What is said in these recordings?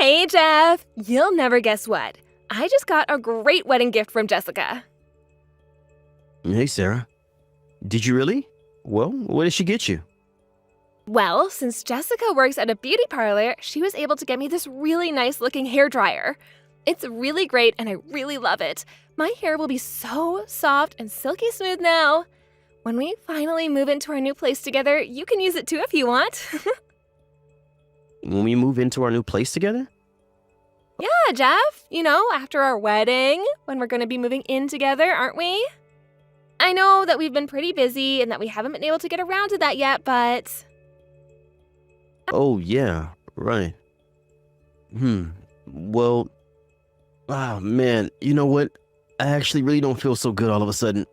Hey, Jeff! You'll never guess what. I just got a great wedding gift from Jessica. Hey, Sarah. Did you really? Well, what did she get you? Well, since Jessica works at a beauty parlor, she was able to get me this really nice looking hairdryer. It's really great and I really love it. My hair will be so soft and silky smooth now. When we finally move into our new place together, you can use it too if you want. When we move into our new place together? Yeah, Jeff. You know, after our wedding, when we're going to be moving in together, aren't we? I know that we've been pretty busy and that we haven't been able to get around to that yet, but... Oh, yeah, right. Well, man, you know what? I actually really don't feel so good all of a sudden.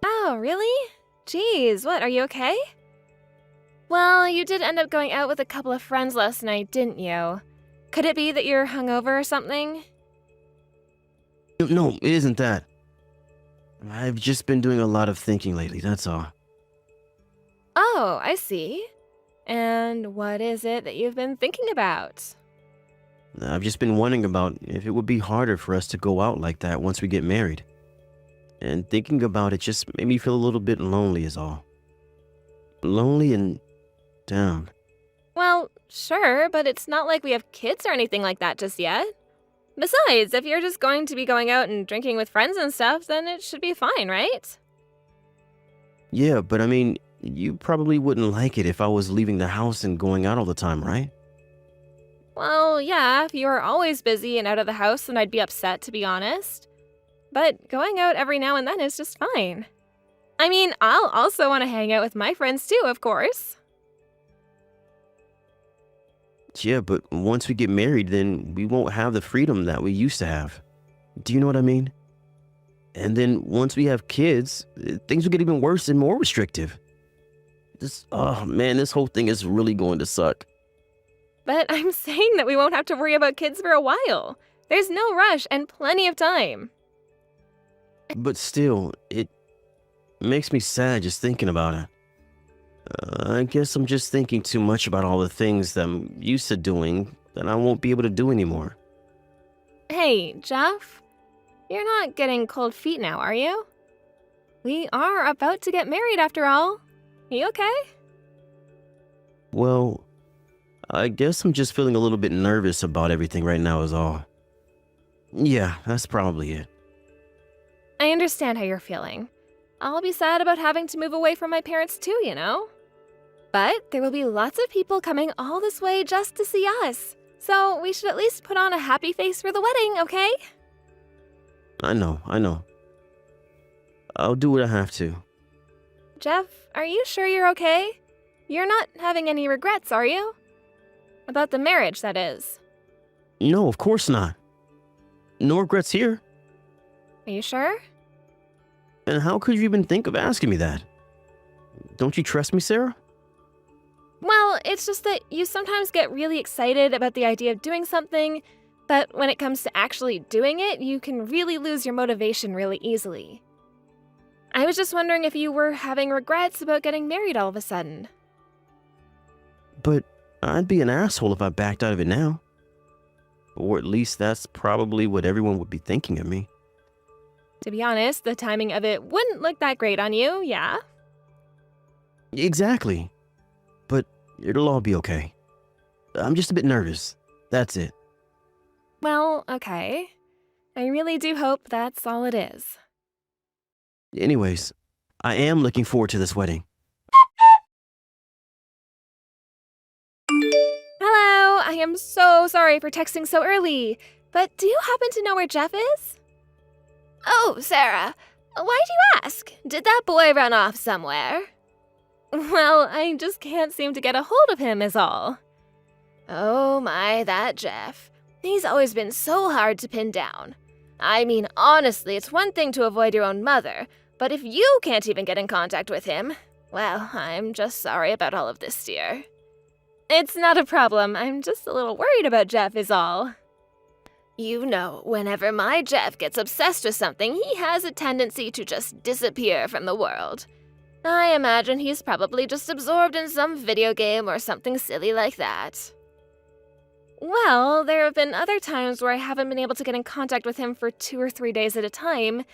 Oh, really? Geez, what, are you okay? Well, you did end up going out with a couple of friends last night, didn't you? Could it be that you're hungover or something? No, it isn't that. I've just been doing a lot of thinking lately, that's all. Oh, I see. And what is it that you've been thinking about? I've just been wondering about if it would be harder for us to go out like that once we get married. And thinking about it just made me feel a little bit lonely is all. Lonely and down. Well, sure, but it's not like we have kids or anything like that just yet. Besides, if you're just going to be going out and drinking with friends and stuff, then it should be fine, right? Yeah, but I mean, you probably wouldn't like it if I was leaving the house and going out all the time, right? Well, yeah, if you were always busy and out of the house, then I'd be upset, to be honest. But going out every now and then is just fine. I mean, I'll also want to hang out with my friends too, of course. Yeah, but once we get married, then we won't have the freedom that we used to have. Do you know what I mean? And then once we have kids, things will get even worse and more restrictive. Oh man, this whole thing is really going to suck. But I'm saying that we won't have to worry about kids for a while. There's no rush and plenty of time. But still, it makes me sad just thinking about it. I guess I'm just thinking too much about all the things that I'm used to doing that I won't be able to do anymore. Hey, Jeff, you're not getting cold feet now, are you? We are about to get married after all. You okay? Well, I guess I'm just feeling a little bit nervous about everything right now is all. Yeah, that's probably it. I understand how you're feeling. I'll be sad about having to move away from my parents too, you know? But there will be lots of people coming all this way just to see us. So we should at least put on a happy face for the wedding, okay? I know. I'll do what I have to. Jeff, are you sure you're okay? You're not having any regrets, are you? About the marriage, that is. No, of course not. No regrets here. Are you sure? And how could you even think of asking me that? Don't you trust me, Sarah? Well, it's just that you sometimes get really excited about the idea of doing something, but when it comes to actually doing it, you can really lose your motivation really easily. I was just wondering if you were having regrets about getting married all of a sudden. But I'd be an asshole if I backed out of it now. Or at least that's probably what everyone would be thinking of me. To be honest, the timing of it wouldn't look that great on you, yeah? Exactly. But it'll all be okay. I'm just a bit nervous. That's it. Well, okay. I really do hope that's all it is. Anyways, I am looking forward to this wedding. Hello, I am so sorry for texting so early, but do you happen to know where Jeff is? Oh, Sarah, why'd you ask? Did that boy run off somewhere? Well, I just can't seem to get a hold of him is all. Oh my, that Jeff. He's always been so hard to pin down. I mean, honestly, it's one thing to avoid your own mother, but if you can't even get in contact with him, well, I'm just sorry about all of this, dear. It's not a problem. I'm just a little worried about Jeff is all. You know, whenever my Jeff gets obsessed with something, he has a tendency to just disappear from the world. I imagine he's probably just absorbed in some video game or something silly like that. Well, there have been other times where I haven't been able to get in contact with him for 2 or 3 days at a time,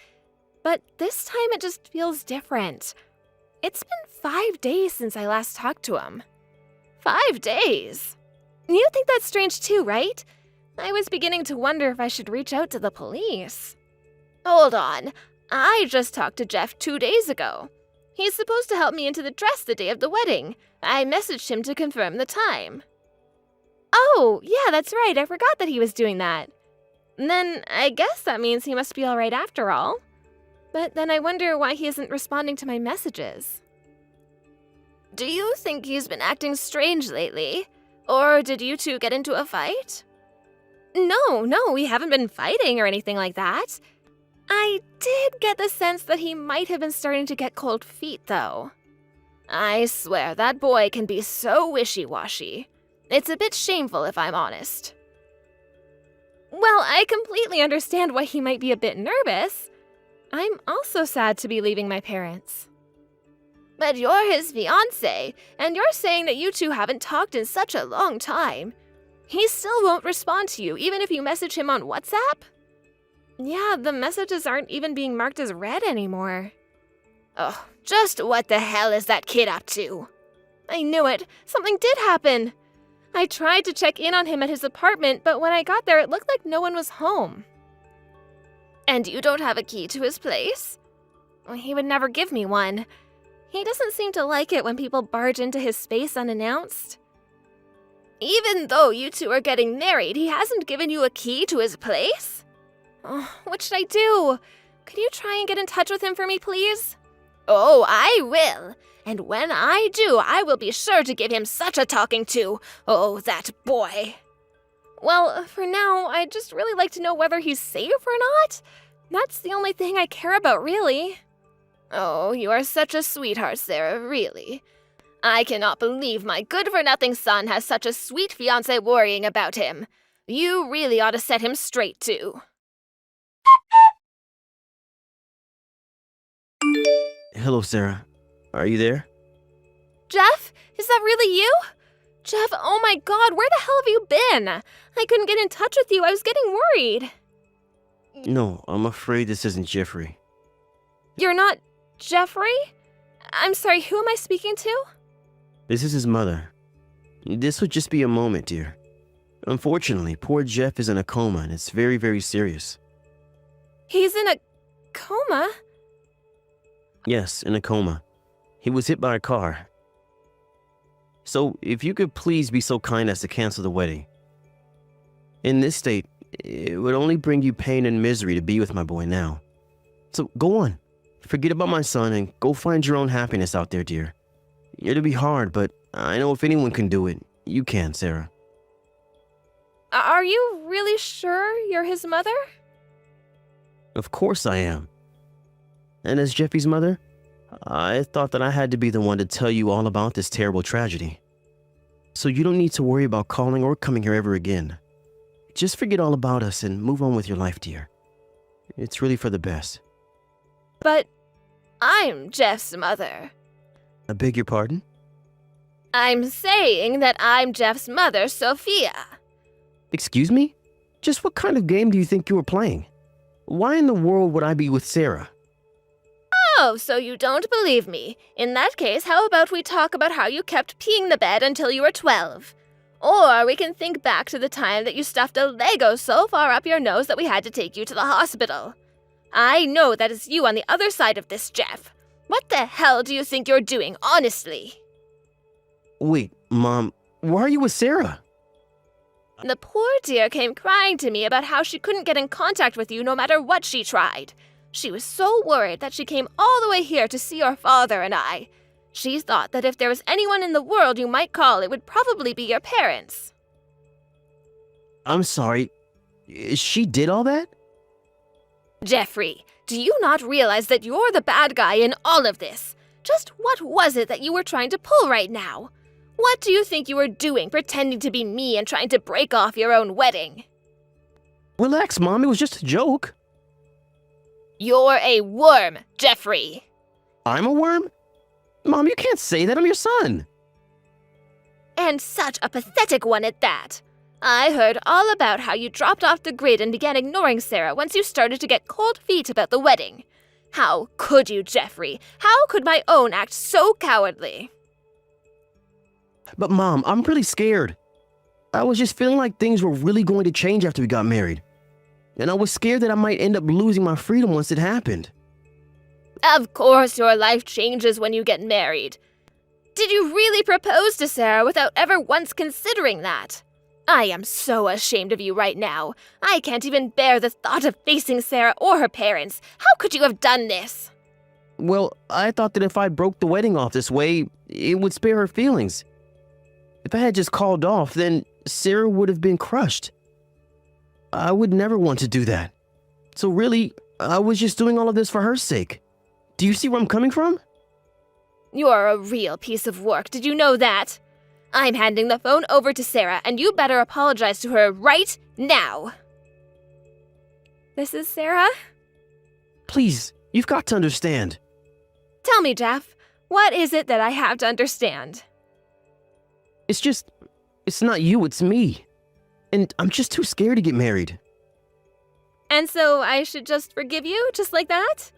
but this time it just feels different. It's been 5 days since I last talked to him. 5 days? You think that's strange too, right? I was beginning to wonder if I should reach out to the police. Hold on, I just talked to Jeff 2 days ago. He's supposed to help me into the dress the day of the wedding. I messaged him to confirm the time. Oh, yeah, that's right, I forgot that he was doing that. Then I guess that means he must be alright after all. But then I wonder why he isn't responding to my messages. Do you think he's been acting strange lately? Or did you two get into a fight? No, we haven't been fighting or anything like that. I did get the sense that he might have been starting to get cold feet, though. I swear, that boy can be so wishy-washy. It's a bit shameful, if I'm honest. Well, I completely understand why he might be a bit nervous. I'm also sad to be leaving my parents. But you're his fiance, and you're saying that you two haven't talked in such a long time. He still won't respond to you, even if you message him on WhatsApp? Yeah, the messages aren't even being marked as read anymore. Oh, just what the hell is that kid up to? I knew it. Something did happen. I tried to check in on him at his apartment, but when I got there, it looked like no one was home. And you don't have a key to his place? He would never give me one. He doesn't seem to like it when people barge into his space unannounced. Even though you two are getting married, he hasn't given you a key to his place? Oh, what should I do? Could you try and get in touch with him for me, please? Oh, I will. And when I do, I will be sure to give him such a talking to. Oh, that boy. Well, for now, I'd just really like to know whether he's safe or not. That's the only thing I care about, really. Oh, you are such a sweetheart, Sarah, really. I cannot believe my good-for-nothing son has such a sweet fiancé worrying about him. You really ought to set him straight, too. Hello, Sarah. Are you there? Jeff? Is that really you? Jeff, oh my god, where the hell have you been? I couldn't get in touch with you. I was getting worried. No, I'm afraid this isn't Jeffrey. You're not Jeffrey? I'm sorry, who am I speaking to? This is his mother. This would just be a moment, dear. Unfortunately, poor Jeff is in a coma and it's very, very serious. He's in a coma? Yes, in a coma. He was hit by a car. So, if you could please be so kind as to cancel the wedding. In this state, it would only bring you pain and misery to be with my boy now. So, go on. Forget about my son and go find your own happiness out there, dear. It'll be hard, but I know if anyone can do it, you can, Sarah. Are you really sure you're his mother? Of course I am. And as Jeffy's mother, I thought that I had to be the one to tell you all about this terrible tragedy. So you don't need to worry about calling or coming here ever again. Just forget all about us and move on with your life, dear. It's really for the best. But I'm Jeff's mother. I beg your pardon? I'm saying that I'm Jeff's mother, Sophia. Excuse me? Just what kind of game do you think you were playing? Why in the world would I be with Sarah? Oh, so you don't believe me. In that case, how about we talk about how you kept peeing the bed until you were 12? Or we can think back to the time that you stuffed a Lego so far up your nose that we had to take you to the hospital. I know that it's you on the other side of this, Jeff. What the hell do you think you're doing, honestly? Wait, Mom, why are you with Sarah? The poor dear came crying to me about how she couldn't get in contact with you no matter what she tried. She was so worried that she came all the way here to see your father and I. She thought that if there was anyone in the world you might call, it would probably be your parents. I'm sorry. She did all that? Jeffrey, do you not realize that you're the bad guy in all of this? Just what was it that you were trying to pull right now? What do you think you were doing, pretending to be me and trying to break off your own wedding? Relax, Mom. It was just a joke. You're a worm, Jeffrey. I'm a worm? Mom, you can't say that. I'm your son. And such a pathetic one at that. I heard all about how you dropped off the grid and began ignoring Sarah once you started to get cold feet about the wedding. How could you, Jeffrey? How could my own act so cowardly? But Mom, I'm really scared. I was just feeling like things were really going to change after we got married. And I was scared that I might end up losing my freedom once it happened. Of course your life changes when you get married. Did you really propose to Sarah without ever once considering that? I am so ashamed of you right now. I can't even bear the thought of facing Sarah or her parents. How could you have done this? Well, I thought that if I broke the wedding off this way, it would spare her feelings. If I had just called off, then Sarah would have been crushed. I would never want to do that. So really, I was just doing all of this for her sake. Do you see where I'm coming from? You're a real piece of work, did you know that? I'm handing the phone over to Sarah, and you better apologize to her right now. This is Sarah? Please, you've got to understand. Tell me, Jeff, what is it that I have to understand? It's not you, it's me. And I'm just too scared to get married. And so I should just forgive you, just like that?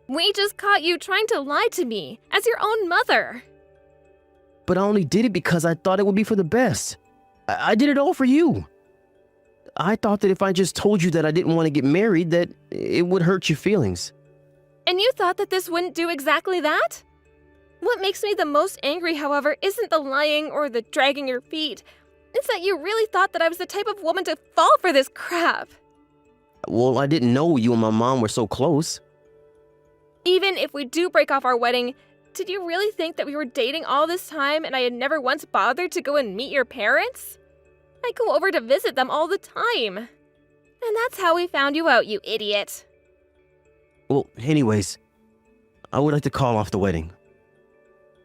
We just caught you trying to lie to me, as your own mother. But I only did it because I thought it would be for the best. I did it all for you. I thought that if I just told you that I didn't want to get married, that it would hurt your feelings. And you thought that this wouldn't do exactly that? What makes me the most angry, however, isn't the lying or the dragging your feet. It's that you really thought that I was the type of woman to fall for this crap. Well, I didn't know you and my mom were so close. Even if we do break off our wedding, did you really think that we were dating all this time and I had never once bothered to go and meet your parents? I go over to visit them all the time. And that's how we found you out, you idiot. Well, anyways, I would like to call off the wedding.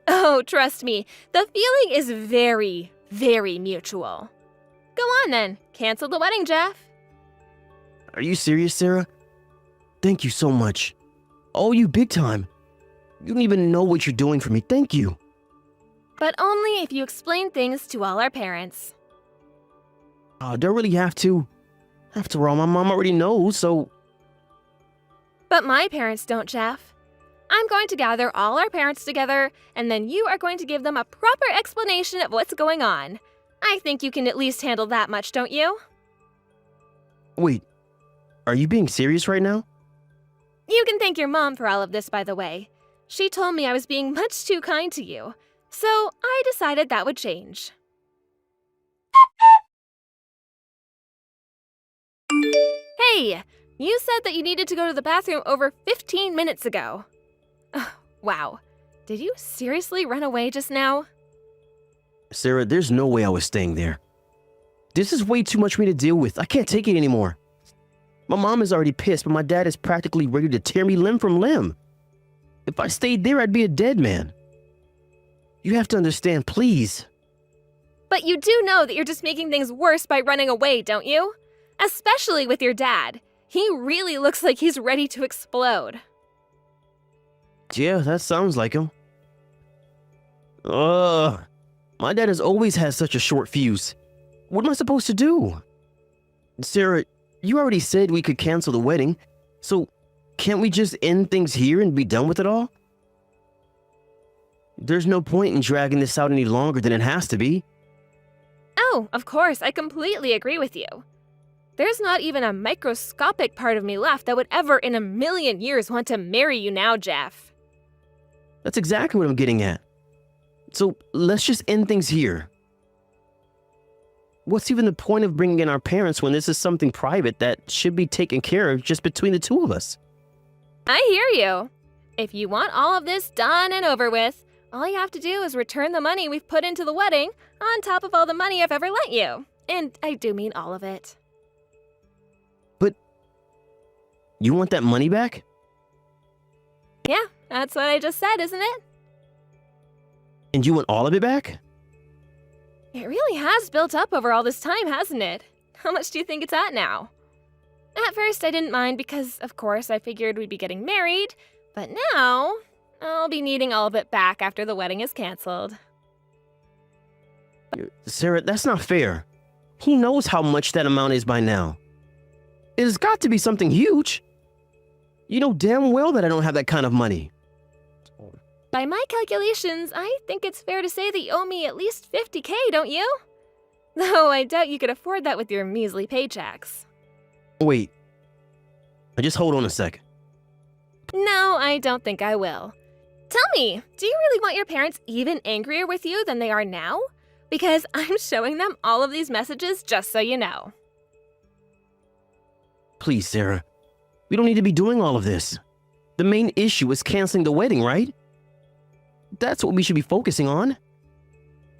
Oh, trust me, the feeling is very, very mutual. Go on then, cancel the wedding, Jeff. Are you serious, Sarah? Thank you so much. Oh, you big time. You don't even know what you're doing for me. Thank you. But only if you explain things to all our parents. Do I really have to? After all, my mom already knows, so... But my parents don't, Jeff. I'm going to gather all our parents together, and then you are going to give them a proper explanation of what's going on. I think you can at least handle that much, don't you? Wait, are you being serious right now? You can thank your mom for all of this, by the way. She told me I was being much too kind to you, so I decided that would change. Hey, you said that you needed to go to the bathroom over 15 minutes ago. Wow, did you seriously run away just now? Sarah, there's no way I was staying there. This is way too much for me to deal with. I can't take it anymore. My mom is already pissed, but my dad is practically ready to tear me limb from limb. If I stayed there, I'd be a dead man. You have to understand, please. But you do know that you're just making things worse by running away, don't you? Especially with your dad. He really looks like he's ready to explode. Yeah, that sounds like him. My dad has always had such a short fuse. What am I supposed to do? Sarah, you already said we could cancel the wedding, so can't we just end things here and be done with it all? There's no point in dragging this out any longer than it has to be. Oh, of course, I completely agree with you. There's not even a microscopic part of me left that would ever in a million years want to marry you now, Jeff. That's exactly what I'm getting at. So let's just end things here. What's even the point of bringing in our parents when this is something private that should be taken care of just between the two of us? I hear you. If you want all of this done and over with, all you have to do is return the money we've put into the wedding on top of all the money I've ever lent you. And I do mean all of it. But you want that money back? Yeah, that's what I just said, isn't it? And you want all of it back? It really has built up over all this time, hasn't it? How much do you think it's at now? At first, I didn't mind because, of course, I figured we'd be getting married. But now, I'll be needing all of it back after the wedding is canceled. Sarah, that's not fair. He knows how much that amount is by now. It has got to be something huge. You know damn well that I don't have that kind of money. By my calculations, I think it's fair to say that you owe me at least $50K, don't you? Though I doubt you could afford that with your measly paychecks. Wait. Just hold on a sec. No, I don't think I will. Tell me, do you really want your parents even angrier with you than they are now? Because I'm showing them all of these messages just so you know. Please, Sarah. We don't need to be doing all of this. The main issue is canceling the wedding, right? That's what we should be focusing on.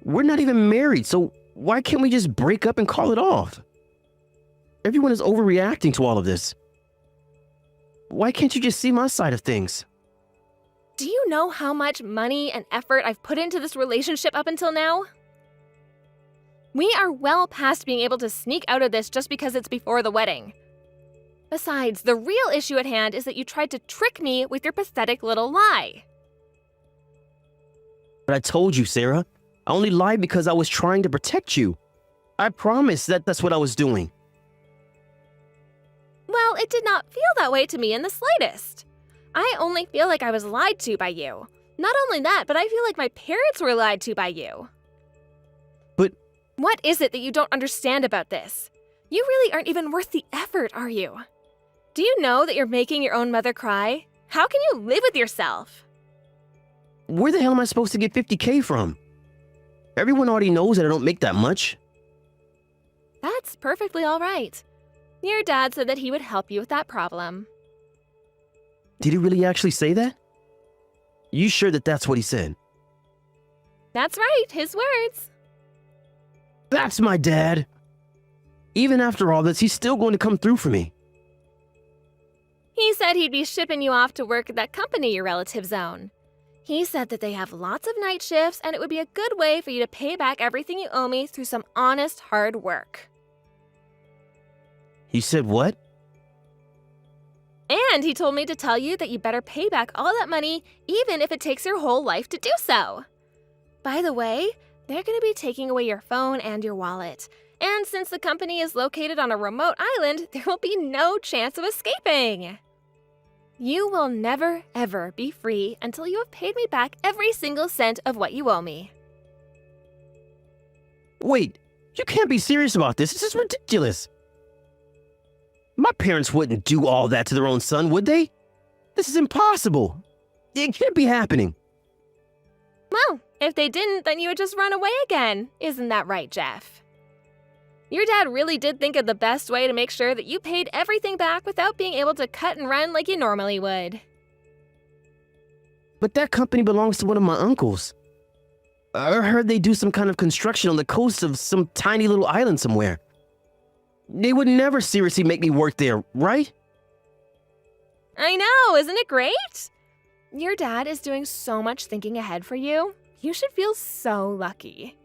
We're not even married, so why can't we just break up and call it off? Everyone is overreacting to all of this. Why can't you just see my side of things? Do you know how much money and effort I've put into this relationship up until now? We are well past being able to sneak out of this just because it's before the wedding. Besides, the real issue at hand is that you tried to trick me with your pathetic little lie. But I told you, Sarah. I only lied because I was trying to protect you. I promise that that's what I was doing. Well, it did not feel that way to me in the slightest. I only feel like I was lied to by you. Not only that, but I feel like my parents were lied to by you. But what is it that you don't understand about this? You really aren't even worth the effort, are you? Do you know that you're making your own mother cry? How can you live with yourself? where the hell am I supposed to get 50K from? Everyone already knows that I don't make that much. That's perfectly all right. Your dad said that he would help you with that problem. Did he really actually say that? You sure that that's what he said? That's right, his words. That's my dad. Even after all this, he's still going to come through for me. He said he'd be shipping you off to work at that company your relatives own. He said that they have lots of night shifts and it would be a good way for you to pay back everything you owe me through some honest, hard work. He said what? And he told me to tell you that you better pay back all that money even if it takes your whole life to do so. By the way, they're going to be taking away your phone and your wallet. And since the company is located on a remote island, there will be no chance of escaping. You will never, ever be free until you have paid me back every single cent of what you owe me. Wait, you can't be serious about this. This is ridiculous. My parents wouldn't do all that to their own son, would they? This is impossible. It can't be happening. Well, if they didn't, then you would just run away again. Isn't that right, Jeff? Your dad really did think of the best way to make sure that you paid everything back without being able to cut and run like you normally would. But that company belongs to one of my uncles. I heard they do some kind of construction on the coast of some tiny little island somewhere. They would never seriously make me work there, right? I know, isn't it great? Your dad is doing so much thinking ahead for you. You should feel so lucky.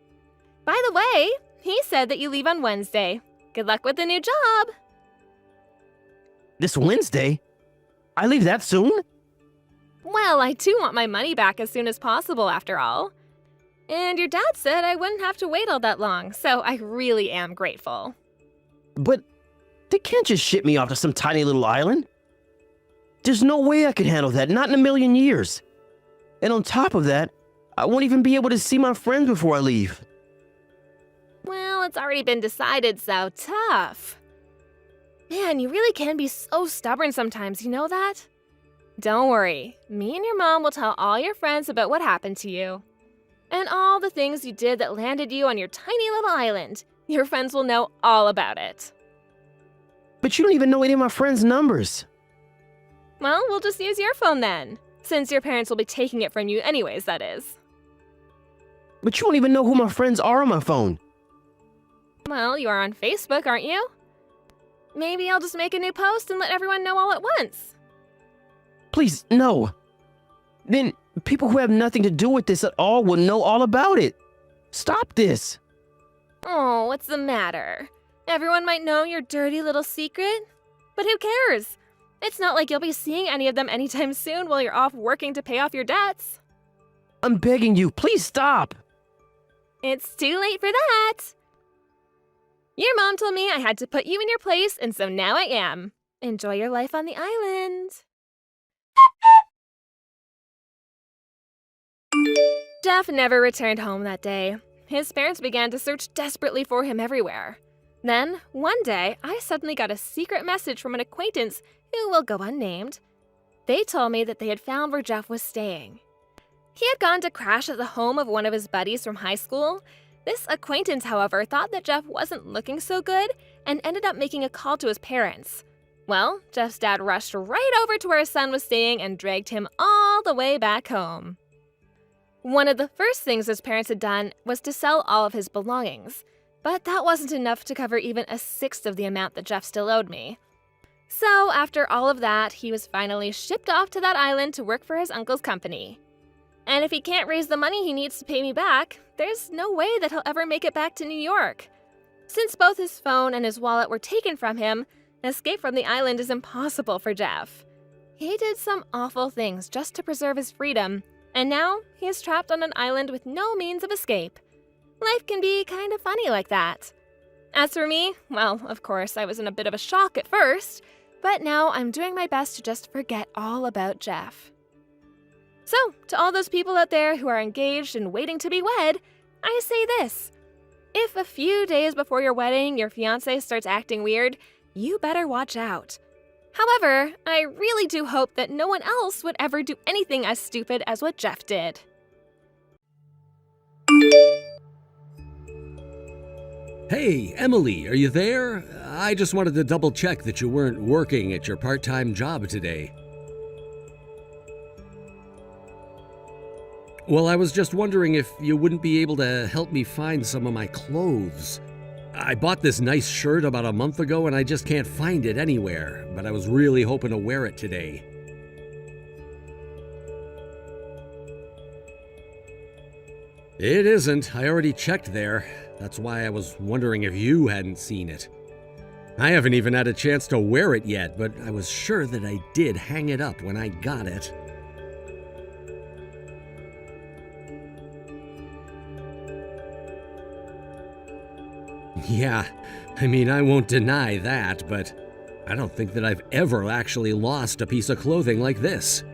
By the way, he said that you leave on Wednesday. Good luck with the new job. This Wednesday? I leave that soon? Well, I do want my money back as soon as possible, after all. And your dad said I wouldn't have to wait all that long, so I really am grateful. But they can't just ship me off to some tiny little island. There's no way I could handle that, not in a million years. And on top of that, I won't even be able to see my friends before I leave. Well, it's already been decided, so tough. Man, you really can be so stubborn sometimes, you know that? Don't worry, me and your mom will tell all your friends about what happened to you. And all the things you did that landed you on your tiny little island. Your friends will know all about it. But you don't even know any of my friends' numbers. Well, we'll just use your phone then, since your parents will be taking it from you anyways, that is. But you don't even know who my friends are on my phone. Well, you are on Facebook, aren't you? Maybe I'll just make a new post and let everyone know all at once. Please, no. Then people who have nothing to do with this at all will know all about it. Stop this. Oh, what's the matter? Everyone might know your dirty little secret. But who cares? It's not like you'll be seeing any of them anytime soon while you're off working to pay off your debts. I'm begging you, please stop. It's too late for that. Your mom told me I had to put you in your place, and so now I am. Enjoy your life on the island. Jeff never returned home that day. His parents began to search desperately for him everywhere. Then, one day, I suddenly got a secret message from an acquaintance who will go unnamed. They told me that they had found where Jeff was staying. He had gone to crash at the home of one of his buddies from high school. This acquaintance, however, thought that Jeff wasn't looking so good and ended up making a call to his parents. Well, Jeff's dad rushed right over to where his son was staying and dragged him all the way back home. One of the first things his parents had done was to sell all of his belongings, but that wasn't enough to cover even a sixth of the amount that Jeff still owed me. So, after all of that, he was finally shipped off to that island to work for his uncle's company. And if he can't raise the money he needs to pay me back, there's no way that he'll ever make it back to New York. Since both his phone and his wallet were taken from him, escape from the island is impossible for Jeff. He did some awful things just to preserve his freedom, and now he is trapped on an island with no means of escape. Life can be kind of funny like that. As for me, well, of course, I was in a bit of a shock at first, but now I'm doing my best to just forget all about Jeff. So, to all those people out there who are engaged and waiting to be wed, I say this. If a few days before your wedding your fiance starts acting weird, you better watch out. However, I really do hope that no one else would ever do anything as stupid as what Jeff did. Hey, Emily, are you there? I just wanted to double check that you weren't working at your part-time job today. Well, I was just wondering if you wouldn't be able to help me find some of my clothes. I bought this nice shirt about a month ago and I just can't find it anywhere, but I was really hoping to wear it today. It isn't. I already checked there. That's why I was wondering if you hadn't seen it. I haven't even had a chance to wear it yet, but I was sure that I did hang it up when I got it. Yeah, I mean, I won't deny that, but I don't think that I've ever actually lost a piece of clothing like this.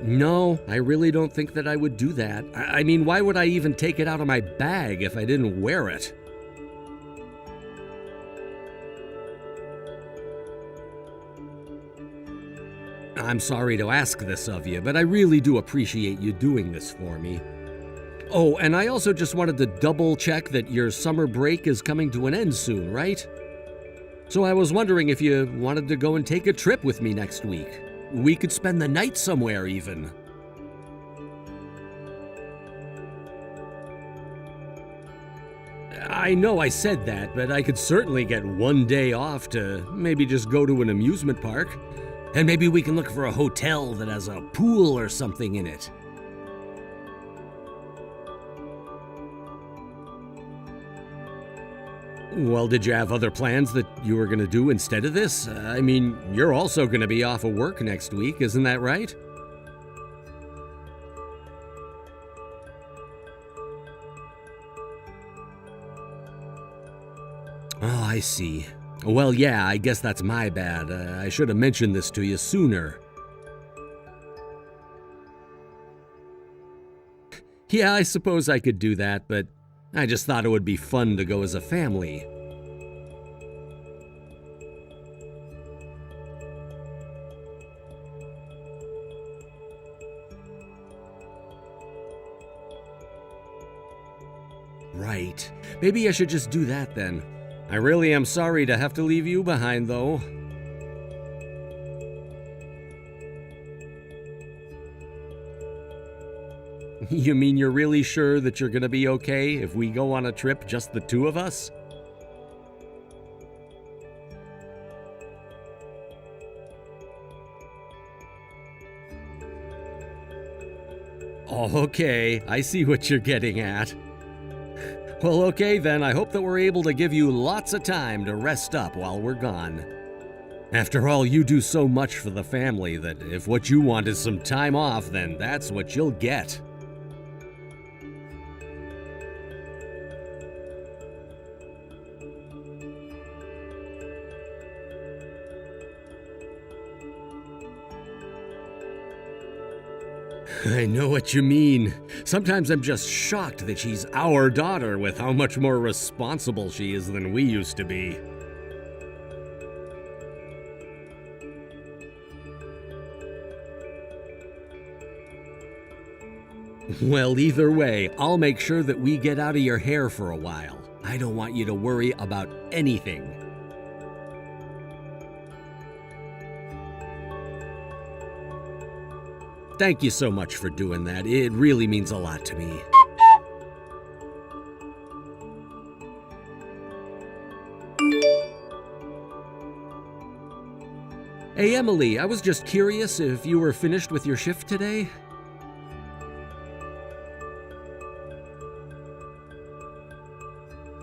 No, I really don't think that I would do that. I mean, why would I even take it out of my bag if I didn't wear it? I'm sorry to ask this of you, but I really do appreciate you doing this for me. Oh, and I also just wanted to double check that your summer break is coming to an end soon, right? So I was wondering if you wanted to go and take a trip with me next week. We could spend the night somewhere even. I know I said that, but I could certainly get one day off to maybe just go to an amusement park. And maybe we can look for a hotel that has a pool or something in it. Well, did you have other plans that you were going to do instead of this? I mean, you're also going to be off of work next week, isn't that right? Oh, I see. Well, yeah, I guess that's my bad. I should have mentioned this to you sooner. Yeah, I suppose I could do that, but I just thought it would be fun to go as a family. Right. Maybe I should just do that then. I really am sorry to have to leave you behind, though. You mean you're really sure that you're gonna be okay if we go on a trip, just the two of us? Oh, okay, I see what you're getting at. Well, okay then, I hope that we're able to give you lots of time to rest up while we're gone. After all, you do so much for the family that if what you want is some time off, then that's what you'll get. I know what you mean. Sometimes I'm just shocked that she's our daughter with how much more responsible she is than we used to be. Well, either way, I'll make sure that we get out of your hair for a while. I don't want you to worry about anything. Thank you so much for doing that. It really means a lot to me. Hey, Emily, I was just curious if you were finished with your shift today?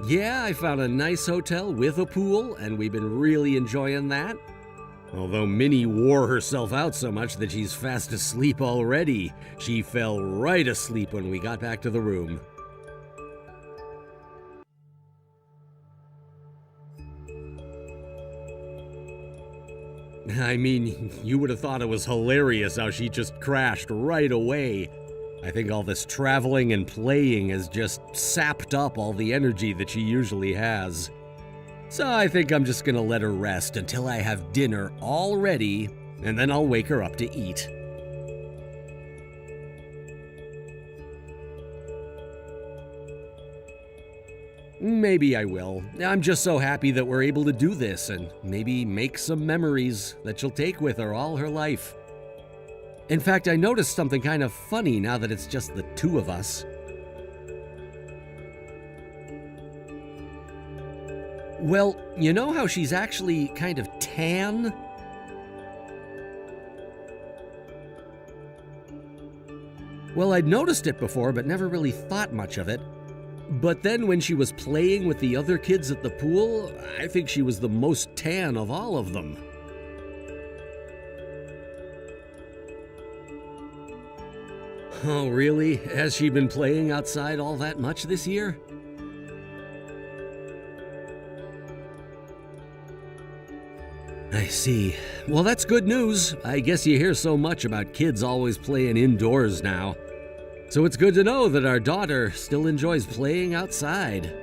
Yeah, I found a nice hotel with a pool, and we've been really enjoying that. Although Minnie wore herself out so much that she's fast asleep already. She fell right asleep when we got back to the room. I mean, you would have thought it was hilarious how she just crashed right away. I think all this traveling and playing has just sapped up all the energy that she usually has. So I think I'm just gonna let her rest until I have dinner all ready, and then I'll wake her up to eat. Maybe I will. I'm just so happy that we're able to do this and maybe make some memories that she'll take with her all her life. In fact, I noticed something kind of funny now that it's just the two of us. Well, you know how she's actually kind of tan? Well, I'd noticed it before, but never really thought much of it. But then when she was playing with the other kids at the pool, I think she was the most tan of all of them. Oh, really? Has she been playing outside all that much this year? I see. Well, that's good news. I guess you hear so much about kids always playing indoors now. So it's good to know that our daughter still enjoys playing outside.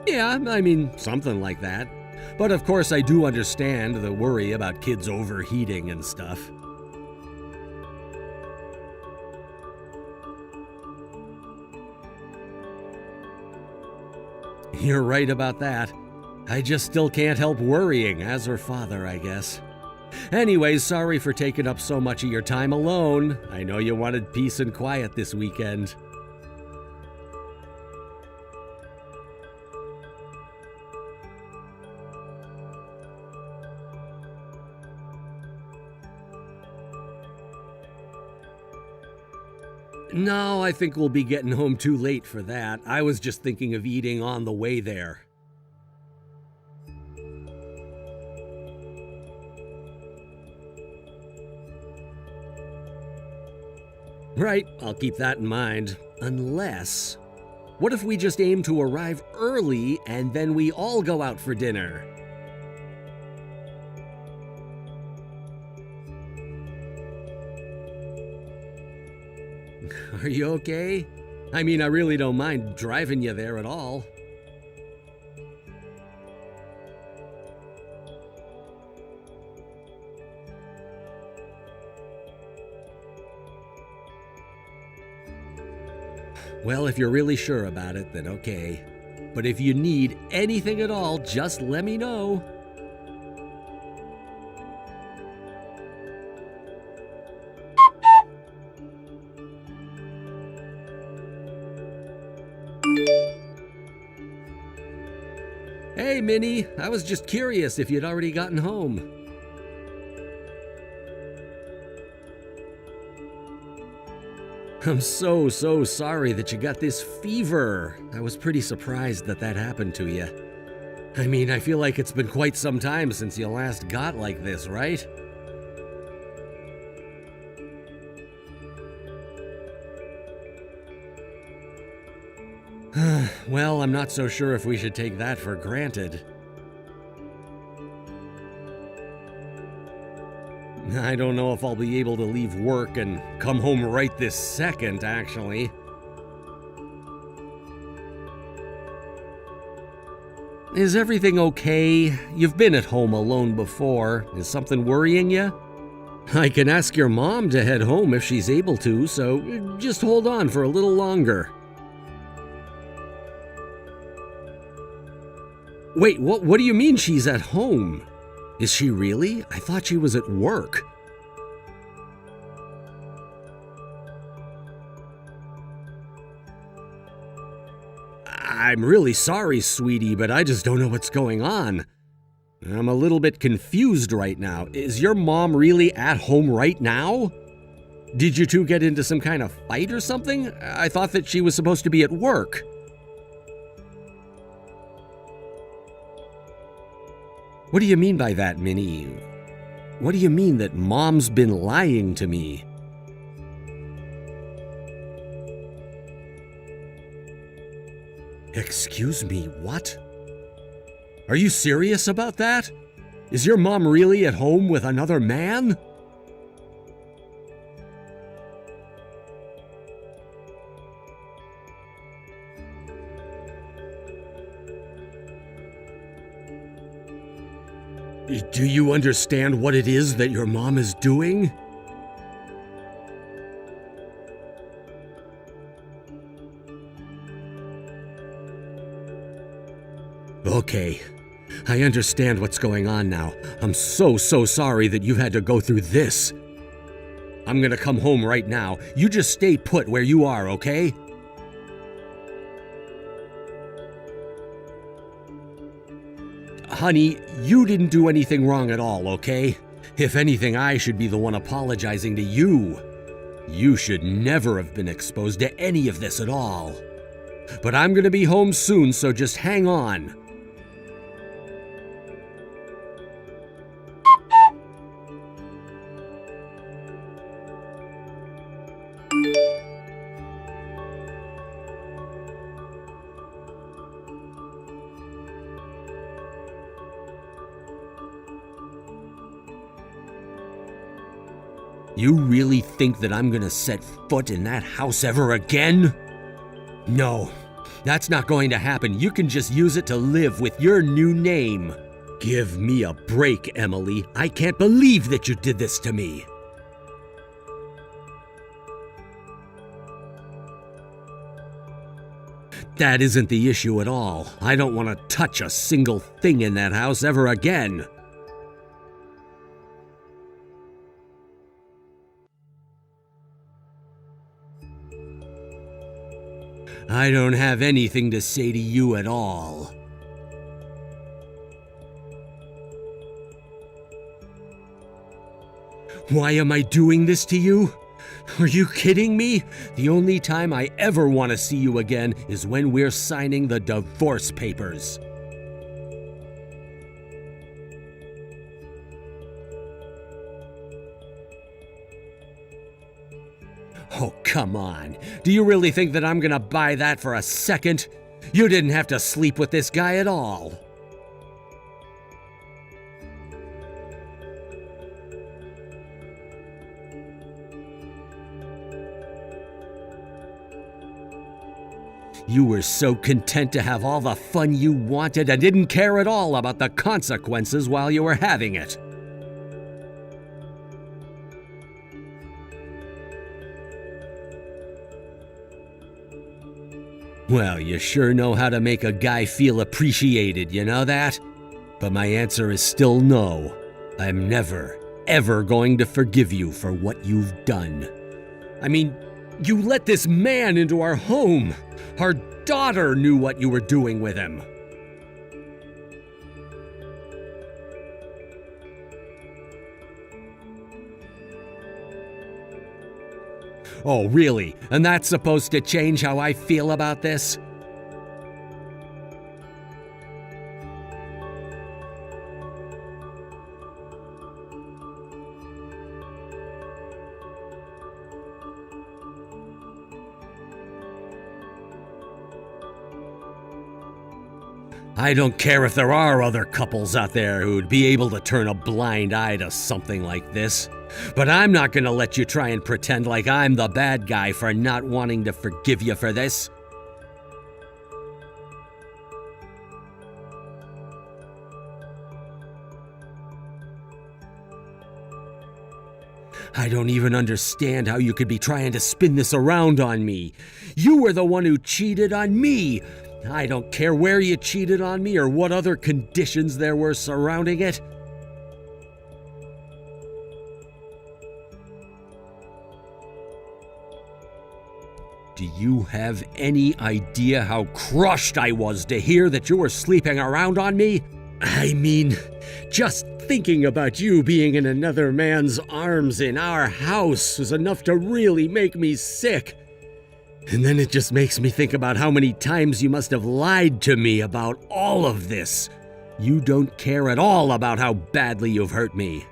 Yeah, I mean, something like that. But of course, I do understand the worry about kids overheating and stuff. You're right about that. I just still can't help worrying as her father, I guess. Anyways, sorry for taking up so much of your time alone. I know you wanted peace and quiet this weekend. No, I think we'll be getting home too late for that. I was just thinking of eating on the way there. Right, I'll keep that in mind. Unless, what if we just aim to arrive early and then we all go out for dinner? Are you okay? I mean, I really don't mind driving you there at all. Well, if you're really sure about it, then okay. But if you need anything at all, just let me know. Hey, Minnie, I was just curious if you'd already gotten home. I'm so sorry that you got this fever. I was pretty surprised that that happened to you. I mean, I feel like it's been quite some time since you last got like this, right? Well, I'm not so sure if we should take that for granted. I don't know if I'll be able to leave work and come home right this second, actually. Is everything okay? You've been at home alone before. Is something worrying you? I can ask your mom to head home if she's able to, so just hold on for a little longer. Wait, what do you mean she's at home? Is she really? I thought she was at work. I'm really sorry, sweetie, but I just don't know what's going on. I'm a little bit confused right now. Is your mom really at home right now? Did you two get into some kind of fight or something? I thought that she was supposed to be at work. What do you mean by that, Minnie? What do you mean that Mom's been lying to me? Excuse me, what? Are you serious about that? Is your mom really at home with another man? Do you understand what it is that your mom is doing? Okay, I understand what's going on now. I'm so sorry that you had to go through this. I'm gonna come home right now. You just stay put where you are, okay? Honey, you didn't do anything wrong at all, okay? If anything, I should be the one apologizing to you. You should never have been exposed to any of this at all. But I'm gonna be home soon, so just hang on. You really think that I'm gonna set foot in that house ever again? No, that's not going to happen. You can just use it to live with your new name. Give me a break, Emily. I can't believe that you did this to me. That isn't the issue at all. I don't want to touch a single thing in that house ever again. I don't have anything to say to you at all. Why am I doing this to you? Are you kidding me? The only time I ever want to see you again is when we're signing the divorce papers. Oh, come on. Do you really think that I'm gonna buy that for a second? You didn't have to sleep with this guy at all. You were so content to have all the fun you wanted and didn't care at all about the consequences while you were having it. Well, you sure know how to make a guy feel appreciated, you know that? But my answer is still no. I'm never, ever going to forgive you for what you've done. I mean, you let this man into our home. Our daughter knew what you were doing with him. Oh, really? And that's supposed to change how I feel about this? I don't care if there are other couples out there who'd be able to turn a blind eye to something like this. But I'm not gonna let you try and pretend like I'm the bad guy for not wanting to forgive you for this. I don't even understand how you could be trying to spin this around on me. You were the one who cheated on me. I don't care where you cheated on me or what other conditions there were surrounding it. Do you have any idea how crushed I was to hear that you were sleeping around on me? I mean, just thinking about you being in another man's arms in our house is enough to really make me sick. And then it just makes me think about how many times you must have lied to me about all of this. You don't care at all about how badly you've hurt me.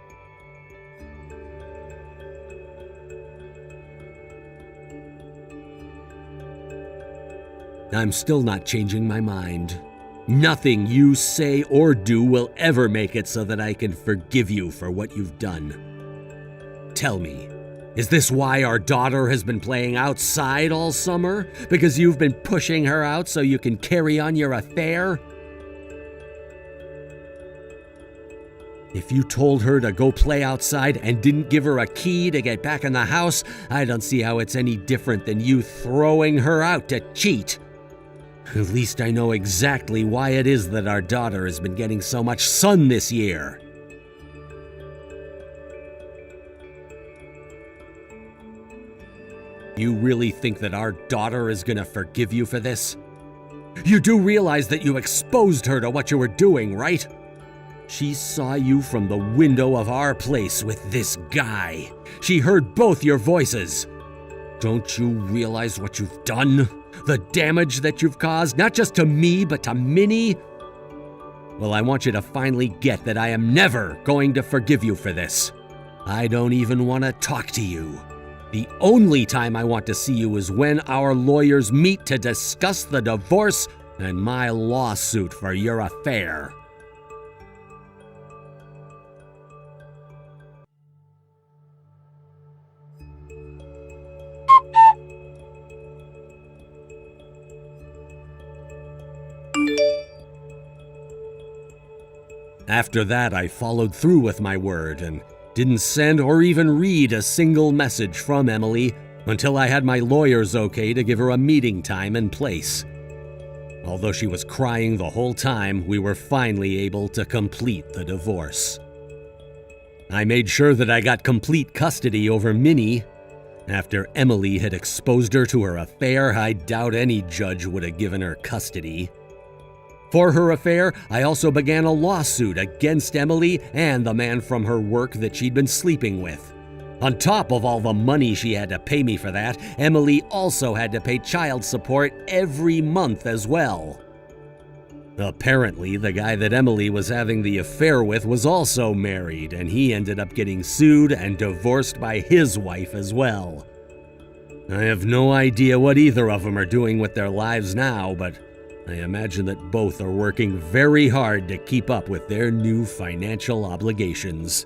I'm still not changing my mind. Nothing you say or do will ever make it so that I can forgive you for what you've done. Tell me, is this why our daughter has been playing outside all summer? Because you've been pushing her out so you can carry on your affair? If you told her to go play outside and didn't give her a key to get back in the house, I don't see how it's any different than you throwing her out to cheat. At least I know exactly why it is that our daughter has been getting so much sun this year. You really think that our daughter is gonna forgive you for this? You do realize that you exposed her to what you were doing, right? She saw you from the window of our place with this guy. She heard both your voices. Don't you realize what you've done? The damage that you've caused, not just to me, but to Minnie? Well, I want you to finally get that I am never going to forgive you for this. I don't even want to talk to you. The only time I want to see you is when our lawyers meet to discuss the divorce and my lawsuit for your affair. After that, I followed through with my word and didn't send or even read a single message from Emily until I had my lawyers okay to give her a meeting time and place. Although she was crying the whole time, we were finally able to complete the divorce. I made sure that I got complete custody over Minnie. After Emily had exposed her to her affair, I doubt any judge would have given her custody. For her affair, I also began a lawsuit against Emily and the man from her work that she'd been sleeping with. On top of all the money she had to pay me for that, Emily also had to pay child support every month as well. Apparently, the guy that Emily was having the affair with was also married, and he ended up getting sued and divorced by his wife as well. I have no idea what either of them are doing with their lives now, but I imagine that both are working very hard to keep up with their new financial obligations.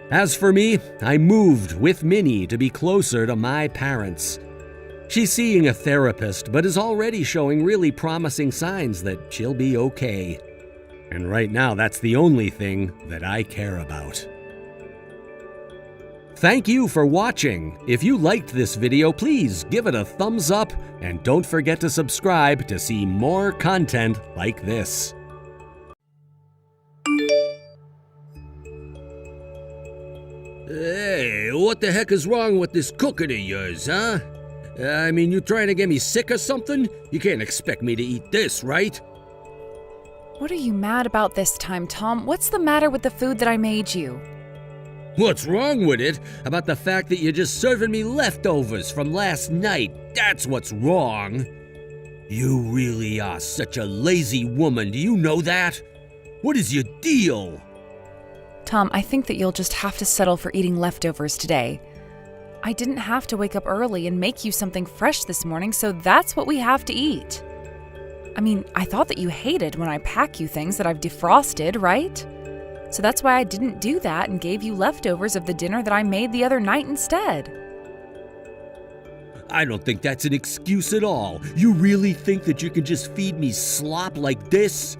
As for me, I moved with Minnie to be closer to my parents. She's seeing a therapist, but is already showing really promising signs that she'll be okay. And right now, that's the only thing that I care about. Thank you for watching. If you liked this video, please give it a thumbs up and don't forget to subscribe to see more content like this. Hey, what the heck is wrong with this cooking of yours, huh? I mean, you trying to get me sick or something? You can't expect me to eat this, right? What are you mad about this time, Tom? What's the matter with the food that I made you? What's wrong with it? About the fact that you're just serving me leftovers from last night. That's what's wrong. You really are such a lazy woman, do you know that? What is your deal? Tom, I think that you'll just have to settle for eating leftovers today. I didn't have to wake up early and make you something fresh this morning, so that's what we have to eat. I mean, I thought that you hated when I pack you things that I've defrosted, right? So that's why I didn't do that and gave you leftovers of the dinner that I made the other night instead. I don't think that's an excuse at all. You really think that you can just feed me slop like this?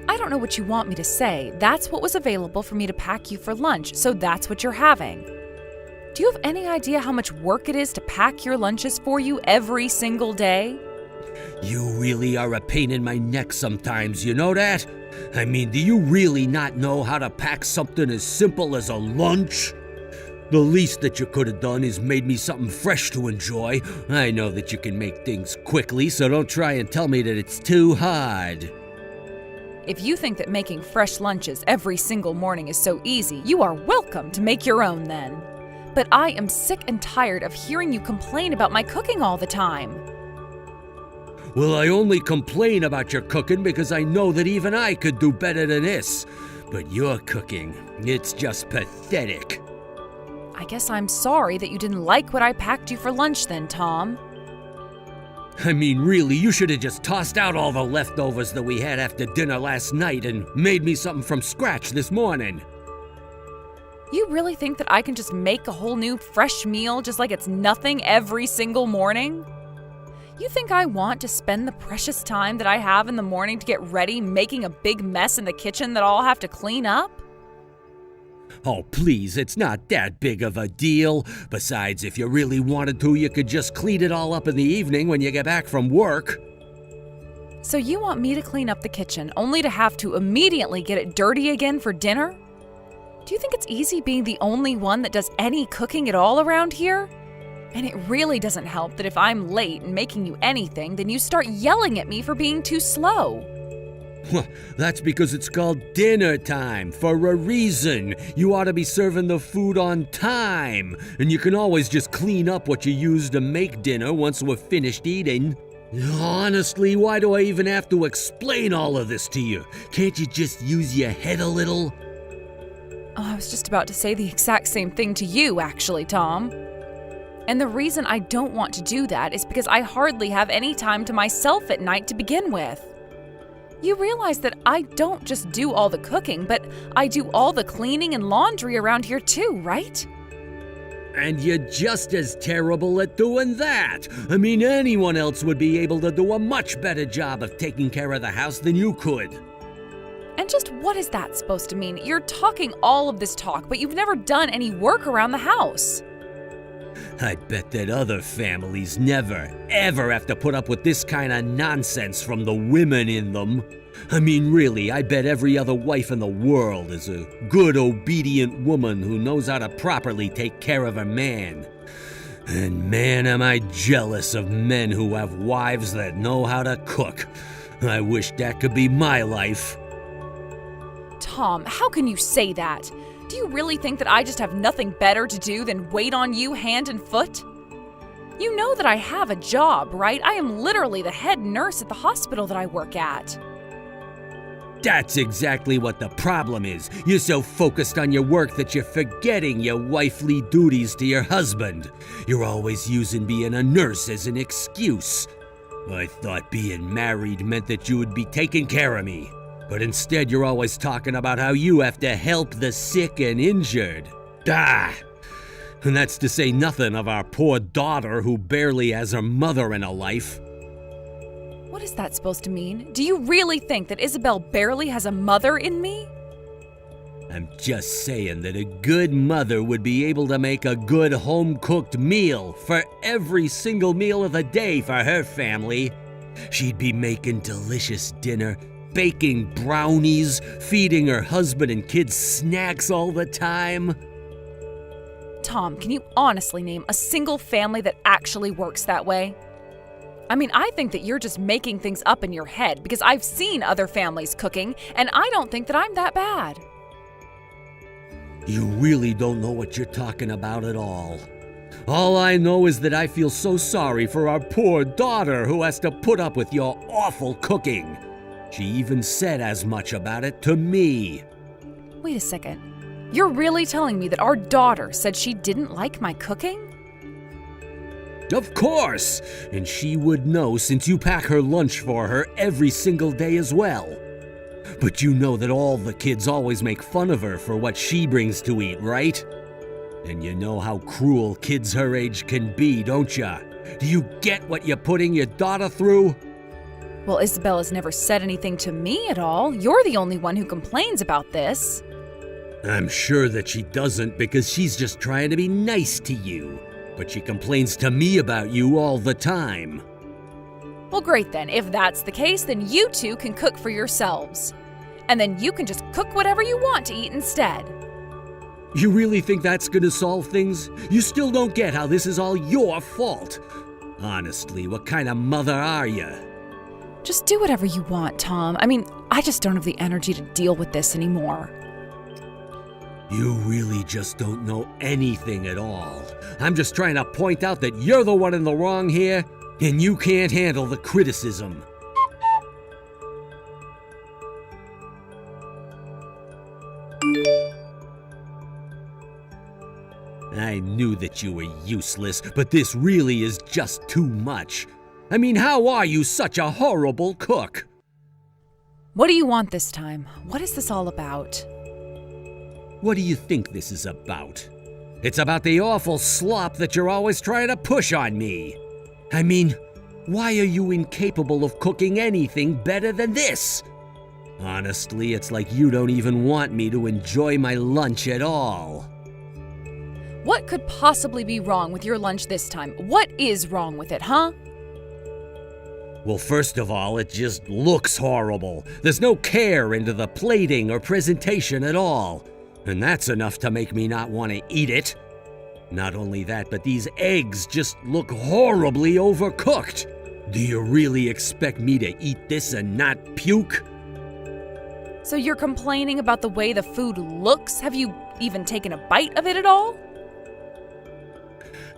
I don't know what you want me to say. That's what was available for me to pack you for lunch, so that's what you're having. Do you have any idea how much work it is to pack your lunches for you every single day? You really are a pain in my neck sometimes, you know that? I mean, do you really not know how to pack something as simple as a lunch? The least that you could have done is made me something fresh to enjoy. I know that you can make things quickly, so don't try and tell me that it's too hard. If you think that making fresh lunches every single morning is so easy, you are welcome to make your own then. But I am sick and tired of hearing you complain about my cooking all the time. Well, I only complain about your cooking because I know that even I could do better than this. But your cooking, it's just pathetic. I guess I'm sorry that you didn't like what I packed you for lunch then, Tom. I mean, really, you should have just tossed out all the leftovers that we had after dinner last night and made me something from scratch this morning. You really think that I can just make a whole new fresh meal just like it's nothing every single morning? You think I want to spend the precious time that I have in the morning to get ready making a big mess in the kitchen that I'll have to clean up? Oh, please, it's not that big of a deal. Besides, if you really wanted to, you could just clean it all up in the evening when you get back from work. So you want me to clean up the kitchen only to have to immediately get it dirty again for dinner? Do you think it's easy being the only one that does any cooking at all around here? And it really doesn't help that if I'm late in making you anything, then you start yelling at me for being too slow. Well, that's because it's called dinner time, for a reason. You ought to be serving the food on time. And you can always just clean up what you used to make dinner once we're finished eating. Honestly, why do I even have to explain all of this to you? Can't you just use your head a little? Oh, I was just about to say the exact same thing to you, actually, Tom. And the reason I don't want to do that is because I hardly have any time to myself at night to begin with. You realize that I don't just do all the cooking, but I do all the cleaning and laundry around here too, right? And you're just as terrible at doing that. I mean, anyone else would be able to do a much better job of taking care of the house than you could. And just what is that supposed to mean? You're talking all of this talk, but you've never done any work around the house. I bet that other families never, ever have to put up with this kind of nonsense from the women in them. I mean, really, I bet every other wife in the world is a good, obedient woman who knows how to properly take care of her man. And man, am I jealous of men who have wives that know how to cook. I wish that could be my life. Tom, how can you say that? Do you really think that I just have nothing better to do than wait on you hand and foot? You know that I have a job, right? I am literally the head nurse at the hospital that I work at. That's exactly what the problem is. You're so focused on your work that you're forgetting your wifely duties to your husband. You're always using being a nurse as an excuse. I thought being married meant that you would be taking care of me. But instead, you're always talking about how you have to help the sick and injured. And that's to say nothing of our poor daughter who barely has her mother in her life. What is that supposed to mean? Do you really think that Isabel barely has a mother in me? I'm just saying that a good mother would be able to make a good home-cooked meal for every single meal of the day for her family. She'd be making delicious dinner, baking brownies, feeding her husband and kids snacks all the time. Tom, can you honestly name a single family that actually works that way? I mean, I think that you're just making things up in your head because I've seen other families cooking, and I don't think that I'm that bad. You really don't know what you're talking about at all. All I know is that I feel so sorry for our poor daughter who has to put up with your awful cooking. She even said as much about it to me. Wait a second. You're really telling me that our daughter said she didn't like my cooking? Of course! And she would know since you pack her lunch for her every single day as well. But you know that all the kids always make fun of her for what she brings to eat, right? And you know how cruel kids her age can be, don't ya? Do you get what you're putting your daughter through? Well, Isabel has never said anything to me at all. You're the only one who complains about this. I'm sure that she doesn't because she's just trying to be nice to you. But she complains to me about you all the time. Well, great then. If that's the case, then you two can cook for yourselves. And then you can just cook whatever you want to eat instead. You really think that's gonna solve things? You still don't get how this is all your fault. Honestly, what kind of mother are you? Just do whatever you want, Tom. I mean, I just don't have the energy to deal with this anymore. You really just don't know anything at all. I'm just trying to point out that you're the one in the wrong here, and you can't handle the criticism. I knew that you were useless, but this really is just too much. I mean, how are you such a horrible cook? What do you want this time? What is this all about? What do you think this is about? It's about the awful slop that you're always trying to push on me. I mean, why are you incapable of cooking anything better than this? Honestly, it's like you don't even want me to enjoy my lunch at all. What could possibly be wrong with your lunch this time? What is wrong with it, huh? Well, first of all, it just looks horrible. There's no care into the plating or presentation at all. And that's enough to make me not want to eat it. Not only that, but these eggs just look horribly overcooked. Do you really expect me to eat this and not puke? So you're complaining about the way the food looks? Have you even taken a bite of it at all?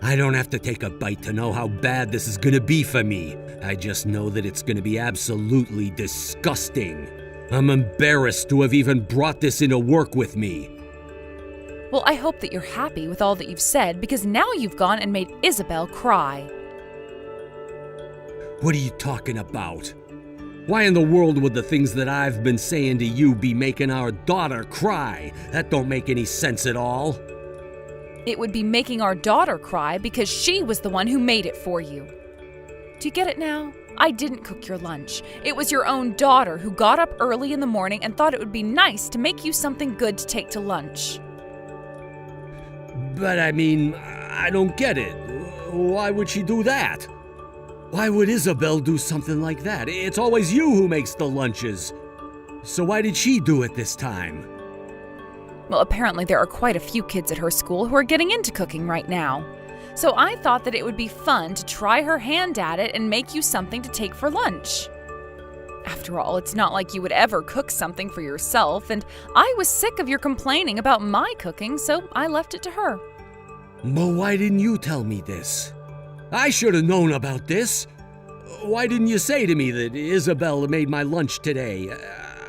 I don't have to take a bite to know how bad this is gonna be for me. I just know that it's gonna be absolutely disgusting. I'm embarrassed to have even brought this into work with me. Well, I hope that you're happy with all that you've said, because now you've gone and made Isabel cry. What are you talking about? Why in the world would the things that I've been saying to you be making our daughter cry? That don't make any sense at all. It would be making our daughter cry because she was the one who made it for you. Do you get it now? I didn't cook your lunch. It was your own daughter who got up early in the morning and thought it would be nice to make you something good to take to lunch. But I mean, I don't get it. Why would she do that? Why would Isabel do something like that? It's always you who makes the lunches. So why did she do it this time? Well, apparently there are quite a few kids at her school who are getting into cooking right now. So I thought that it would be fun to try her hand at it and make you something to take for lunch. After all, it's not like you would ever cook something for yourself, and I was sick of your complaining about my cooking, so I left it to her. But why didn't you tell me this? I should have known about this. Why didn't you say to me that Isabel made my lunch today?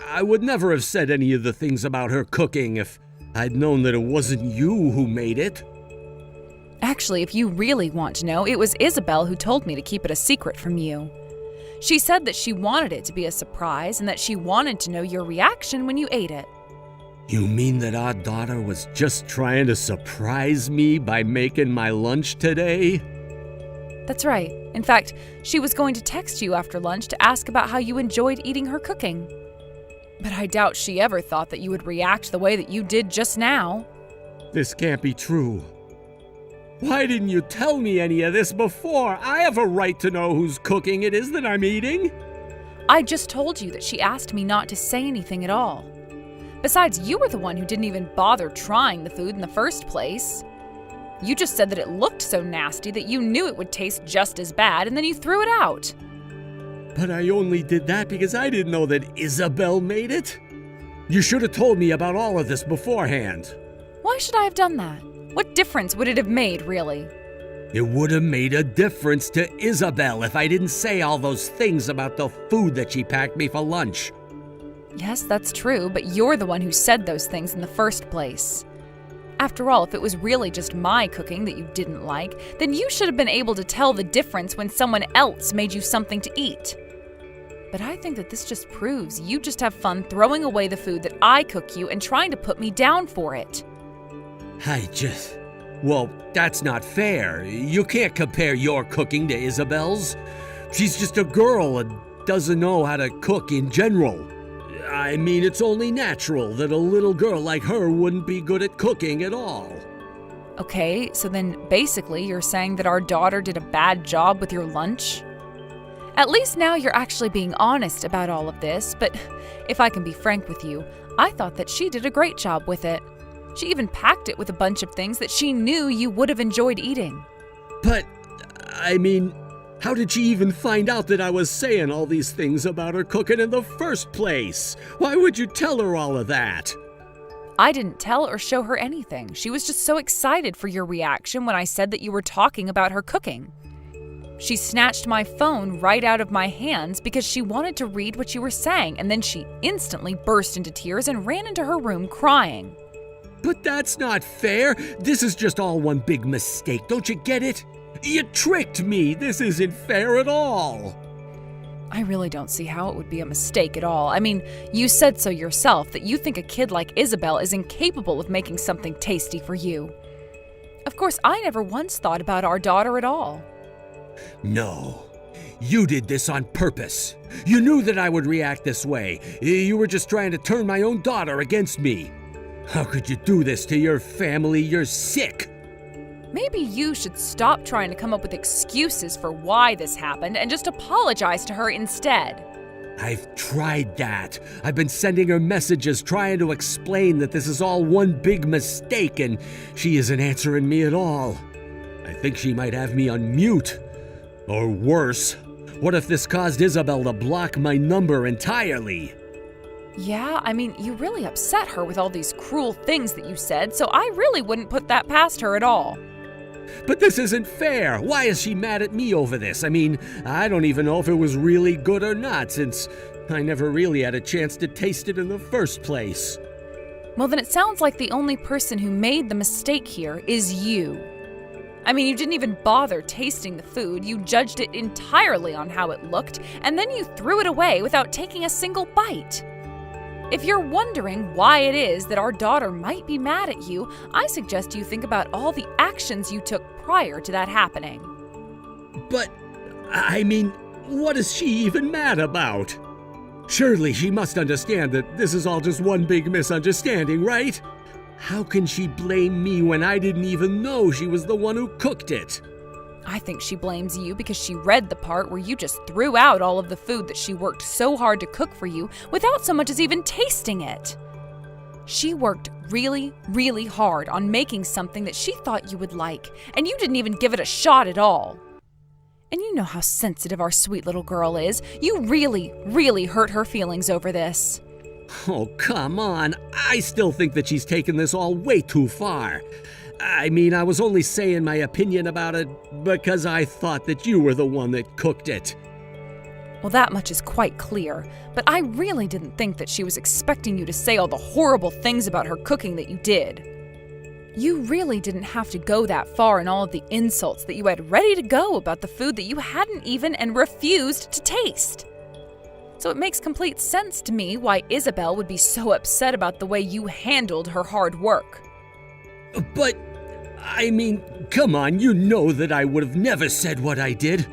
I would never have said any of the things about her cooking if I'd known that it wasn't you who made it. Actually, if you really want to know, it was Isabel who told me to keep it a secret from you. She said that she wanted it to be a surprise and that she wanted to know your reaction when you ate it. You mean that our daughter was just trying to surprise me by making my lunch today? That's right. In fact, she was going to text you after lunch to ask about how you enjoyed eating her cooking. But I doubt she ever thought that you would react the way that you did just now. This can't be true. Why didn't you tell me any of this before? I have a right to know whose cooking it is that I'm eating. I just told you that she asked me not to say anything at all. Besides, you were the one who didn't even bother trying the food in the first place. You just said that it looked so nasty that you knew it would taste just as bad, and then you threw it out. But I only did that because I didn't know that Isabel made it. You should have told me about all of this beforehand. Why should I have done that? What difference would it have made, really? It would have made a difference to Isabel if I didn't say all those things about the food that she packed me for lunch. Yes, that's true, but you're the one who said those things in the first place. After all, if it was really just my cooking that you didn't like, then you should have been able to tell the difference when someone else made you something to eat. But I think that this just proves you just have fun throwing away the food that I cook you and trying to put me down for it. Well, that's not fair. You can't compare your cooking to Isabel's. She's just a girl and doesn't know how to cook in general. I mean, it's only natural that a little girl like her wouldn't be good at cooking at all. Okay, so then basically you're saying that our daughter did a bad job with your lunch? At least now you're actually being honest about all of this, but if I can be frank with you, I thought that she did a great job with it. She even packed it with a bunch of things that she knew you would have enjoyed eating. But, I mean, how did she even find out that I was saying all these things about her cooking in the first place? Why would you tell her all of that? I didn't tell or show her anything. She was just so excited for your reaction when I said that you were talking about her cooking. She snatched my phone right out of my hands because she wanted to read what you were saying, and then she instantly burst into tears and ran into her room crying. But that's not fair. This is just all one big mistake. Don't you get it? You tricked me. This isn't fair at all. I really don't see how it would be a mistake at all. I mean, you said so yourself that you think a kid like Isabel is incapable of making something tasty for you. Of course, I never once thought about our daughter at all. No, you did this on purpose. You knew that I would react this way. You were just trying to turn my own daughter against me. How could you do this to your family? You're sick. Maybe you should stop trying to come up with excuses for why this happened and just apologize to her instead. I've tried that. I've been sending her messages trying to explain that this is all one big mistake, and she isn't answering me at all. I think she might have me on mute. Or worse, what if this caused Isabel to block my number entirely? Yeah, I mean, you really upset her with all these cruel things that you said, so I really wouldn't put that past her at all. But this isn't fair. Why is she mad at me over this? I mean, I don't even know if it was really good or not, since I never really had a chance to taste it in the first place. Well, then it sounds like the only person who made the mistake here is you. I mean, you didn't even bother tasting the food, you judged it entirely on how it looked, and then you threw it away without taking a single bite. If you're wondering why it is that our daughter might be mad at you, I suggest you think about all the actions you took prior to that happening. But, I mean, what is she even mad about? Surely she must understand that this is all just one big misunderstanding, right? How can she blame me when I didn't even know she was the one who cooked it? I think she blames you because she read the part where you just threw out all of the food that she worked so hard to cook for you without so much as even tasting it. She worked really, really hard on making something that she thought you would like, and you didn't even give it a shot at all. And you know how sensitive our sweet little girl is. You really, really hurt her feelings over this. Oh, come on. I still think that she's taken this all way too far. I mean, I was only saying my opinion about it because I thought that you were the one that cooked it. Well, that much is quite clear, but I really didn't think that she was expecting you to say all the horrible things about her cooking that you did. You really didn't have to go that far in all of the insults that you had ready to go about the food that you hadn't even and refused to taste. So it makes complete sense to me why Isabel would be so upset about the way you handled her hard work. But, I mean, come on, you know that I would have never said what I did.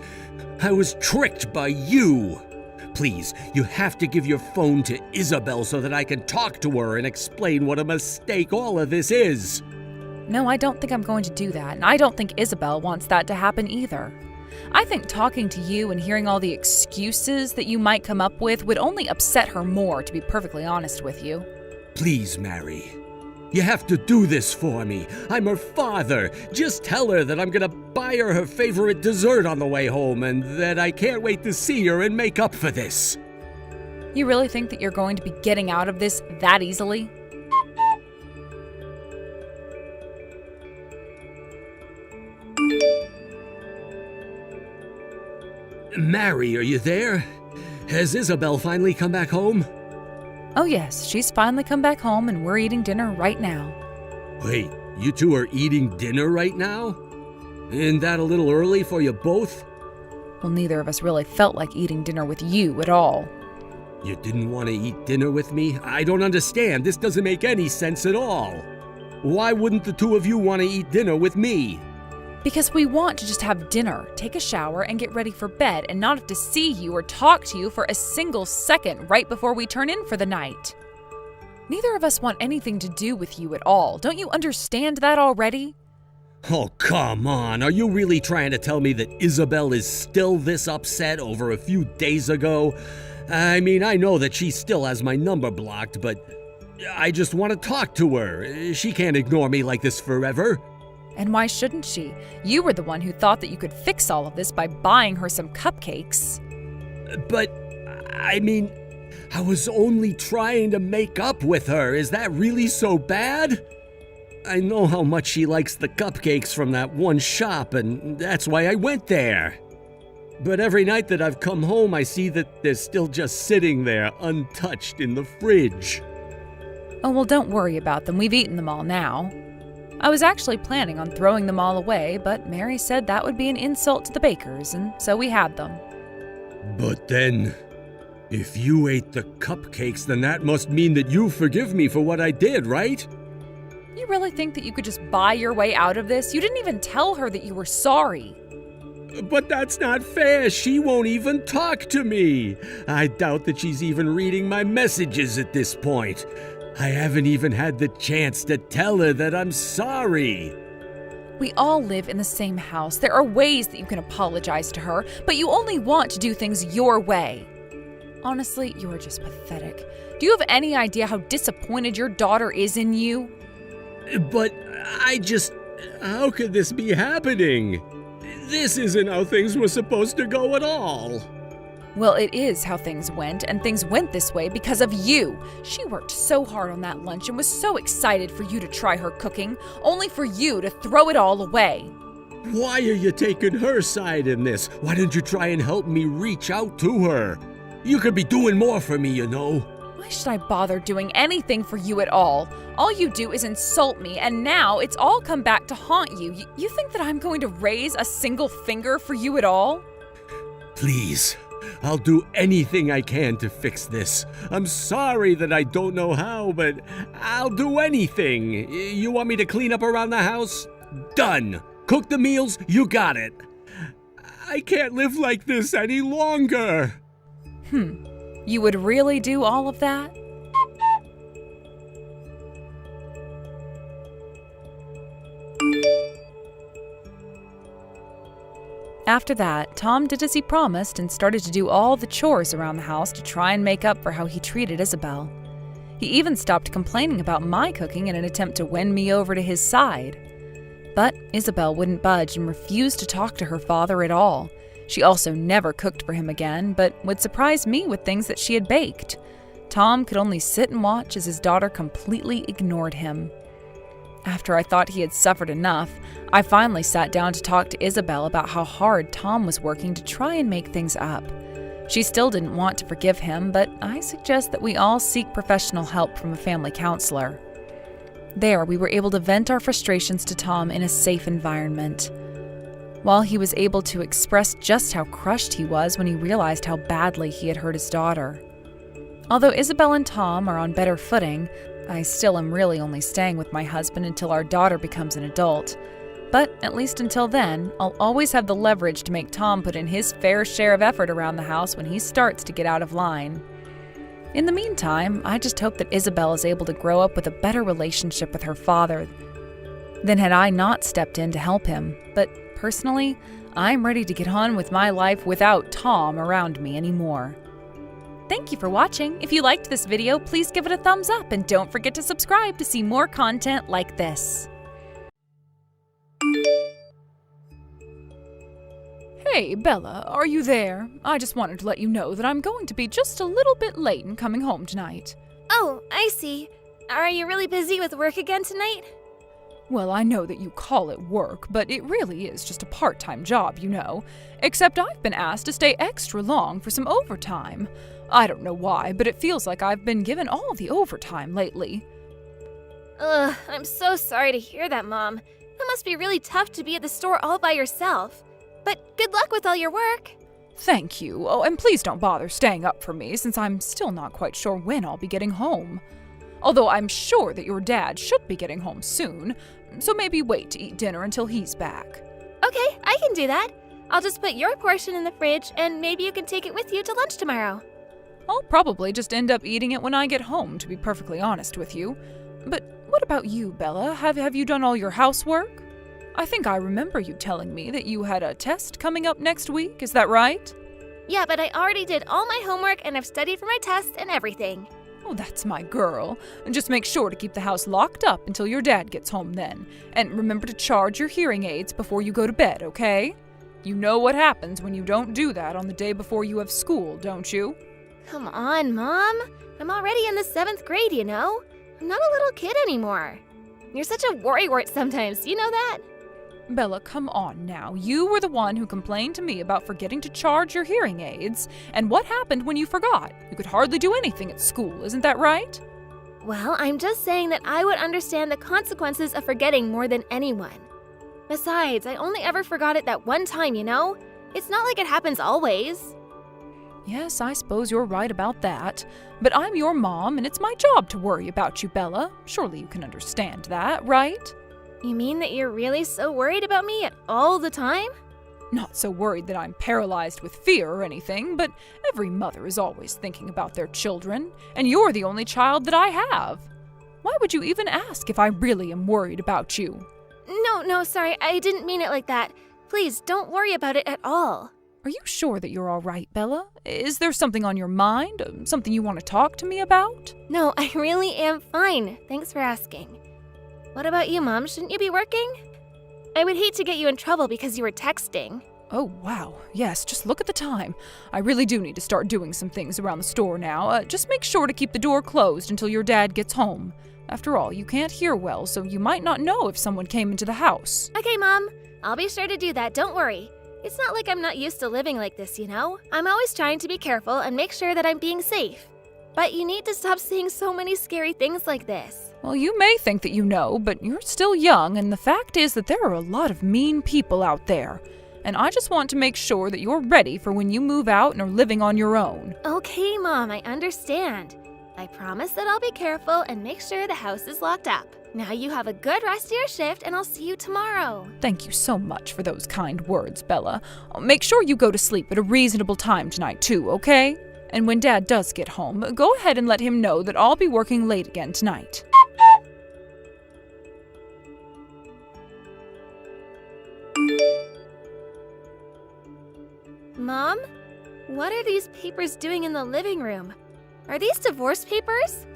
I was tricked by you. Please, you have to give your phone to Isabel so that I can talk to her and explain what a mistake all of this is. No, I don't think I'm going to do that, and I don't think Isabel wants that to happen either. I think talking to you and hearing all the excuses that you might come up with would only upset her more, to be perfectly honest with you. Please, Mary. You have to do this for me. I'm her father. Just tell her that I'm gonna buy her favorite dessert on the way home and that I can't wait to see her and make up for this. You really think that you're going to be getting out of this that easily? Mary, are you there? Has Isabel finally come back home? Oh yes, she's finally come back home and we're eating dinner right now. Wait, you two are eating dinner right now? Isn't that a little early for you both? Well, neither of us really felt like eating dinner with you at all. You didn't want to eat dinner with me? I don't understand. This doesn't make any sense at all. Why wouldn't the two of you want to eat dinner with me? Because we want to just have dinner, take a shower, and get ready for bed and not have to see you or talk to you for a single second right before we turn in for the night. Neither of us want anything to do with you at all. Don't you understand that already? Oh, come on. Are you really trying to tell me that Isabel is still this upset over a few days ago? I mean, I know that she still has my number blocked, but I just want to talk to her. She can't ignore me like this forever. And why shouldn't she? You were the one who thought that you could fix all of this by buying her some cupcakes. But, I mean, I was only trying to make up with her. Is that really so bad? I know how much she likes the cupcakes from that one shop, and that's why I went there. But every night that I've come home, I see that they're still just sitting there, untouched in the fridge. Oh, well, don't worry about them. We've eaten them all now. I was actually planning on throwing them all away, but Mary said that would be an insult to the bakers, and so we had them. But then, if you ate the cupcakes, then that must mean that you forgive me for what I did, right? You really think that you could just buy your way out of this? You didn't even tell her that you were sorry. But that's not fair. She won't even talk to me. I doubt that she's even reading my messages at this point. I haven't even had the chance to tell her that I'm sorry. We all live in the same house. There are ways that you can apologize to her, but you only want to do things your way. Honestly, you are just pathetic. Do you have any idea how disappointed your daughter is in you? But how could this be happening? This isn't how things were supposed to go at all. Well, it is how things went, and things went this way because of you. She worked so hard on that lunch and was so excited for you to try her cooking, only for you to throw it all away. Why are you taking her side in this? Why don't you try and help me reach out to her? You could be doing more for me, you know. Why should I bother doing anything for you at all? All you do is insult me, and now it's all come back to haunt you. You think that I'm going to raise a single finger for you at all? Please, I'll do anything I can to fix this. I'm sorry that I don't know how, but I'll do anything. You want me to clean up around the house? Done. Cook the meals? You got it. I can't live like this any longer. You would really do all of that? After that, Tom did as he promised and started to do all the chores around the house to try and make up for how he treated Isabel. He even stopped complaining about my cooking in an attempt to win me over to his side. But Isabel wouldn't budge and refused to talk to her father at all. She also never cooked for him again, but would surprise me with things that she had baked. Tom could only sit and watch as his daughter completely ignored him. After I thought he had suffered enough, I finally sat down to talk to Isabel about how hard Tom was working to try and make things up. She still didn't want to forgive him, but I suggest that we all seek professional help from a family counselor. There, we were able to vent our frustrations to Tom in a safe environment. While he was able to express just how crushed he was when he realized how badly he had hurt his daughter. Although Isabel and Tom are on better footing, I still am really only staying with my husband until our daughter becomes an adult. But at least until then, I'll always have the leverage to make Tom put in his fair share of effort around the house when he starts to get out of line. In the meantime, I just hope that Isabel is able to grow up with a better relationship with her father than had I not stepped in to help him. But personally, I'm ready to get on with my life without Tom around me anymore. Thank you for watching. If you liked this video, please give it a thumbs up and don't forget to subscribe to see more content like this. Hey, Bella, are you there? I just wanted to let you know that I'm going to be just a little bit late in coming home tonight. Oh, I see. Are you really busy with work again tonight? Well, I know that you call it work, but it really is just a part-time job, you know. Except I've been asked to stay extra long for some overtime. I don't know why, but it feels like I've been given all the overtime lately. Ugh, I'm so sorry to hear that, Mom. That must be really tough to be at the store all by yourself. But good luck with all your work. Thank you. Oh, and please don't bother staying up for me, since I'm still not quite sure when I'll be getting home. Although I'm sure that your dad should be getting home soon, so maybe wait to eat dinner until he's back. Okay, I can do that. I'll just put your portion in the fridge, and maybe you can take it with you to lunch tomorrow. I'll probably just end up eating it when I get home, to be perfectly honest with you. But what about you, Bella? Have you done all your housework? I think I remember you telling me that you had a test coming up next week, is that right? Yeah, but I already did all my homework, and I've studied for my tests and everything. Oh, that's my girl. And just make sure to keep the house locked up until your dad gets home then. And remember to charge your hearing aids before you go to bed, okay? You know what happens when you don't do that on the day before you have school, don't you? Come on, Mom. I'm already in the 7th grade, you know? I'm not a little kid anymore. You're such a worrywart sometimes, you know that? Bella, come on now. You were the one who complained to me about forgetting to charge your hearing aids. And what happened when you forgot? You could hardly do anything at school, isn't that right? Well, I'm just saying that I would understand the consequences of forgetting more than anyone. Besides, I only ever forgot it that one time, you know? It's not like it happens always. Yes, I suppose you're right about that. But I'm your mom, and it's my job to worry about you, Bella. Surely you can understand that, right? You mean that you're really so worried about me all the time? Not so worried that I'm paralyzed with fear or anything, but every mother is always thinking about their children, and you're the only child that I have. Why would you even ask if I really am worried about you? No, sorry, I didn't mean it like that. Please, don't worry about it at all. Are you sure that you're all right, Bella? Is there something on your mind? Something you want to talk to me about? No, I really am fine. Thanks for asking. What about you, Mom? Shouldn't you be working? I would hate to get you in trouble because you were texting. Oh, wow. Yes, just look at the time. I really do need to start doing some things around the store now. Just make sure to keep the door closed until your dad gets home. After all, you can't hear well, so you might not know if someone came into the house. Okay, Mom. I'll be sure to do that, don't worry. It's not like I'm not used to living like this, you know? I'm always trying to be careful and make sure that I'm being safe. But you need to stop saying so many scary things like this. Well, you may think that you know, but you're still young, and the fact is that there are a lot of mean people out there. And I just want to make sure that you're ready for when you move out and are living on your own. Okay, Mom, I understand. I promise that I'll be careful and make sure the house is locked up. Now you have a good rest of your shift, and I'll see you tomorrow. Thank you so much for those kind words, Bella. Make sure you go to sleep at a reasonable time tonight, too, okay? And when Dad does get home, go ahead and let him know that I'll be working late again tonight. Mom? What are these papers doing in the living room? Are these divorce papers?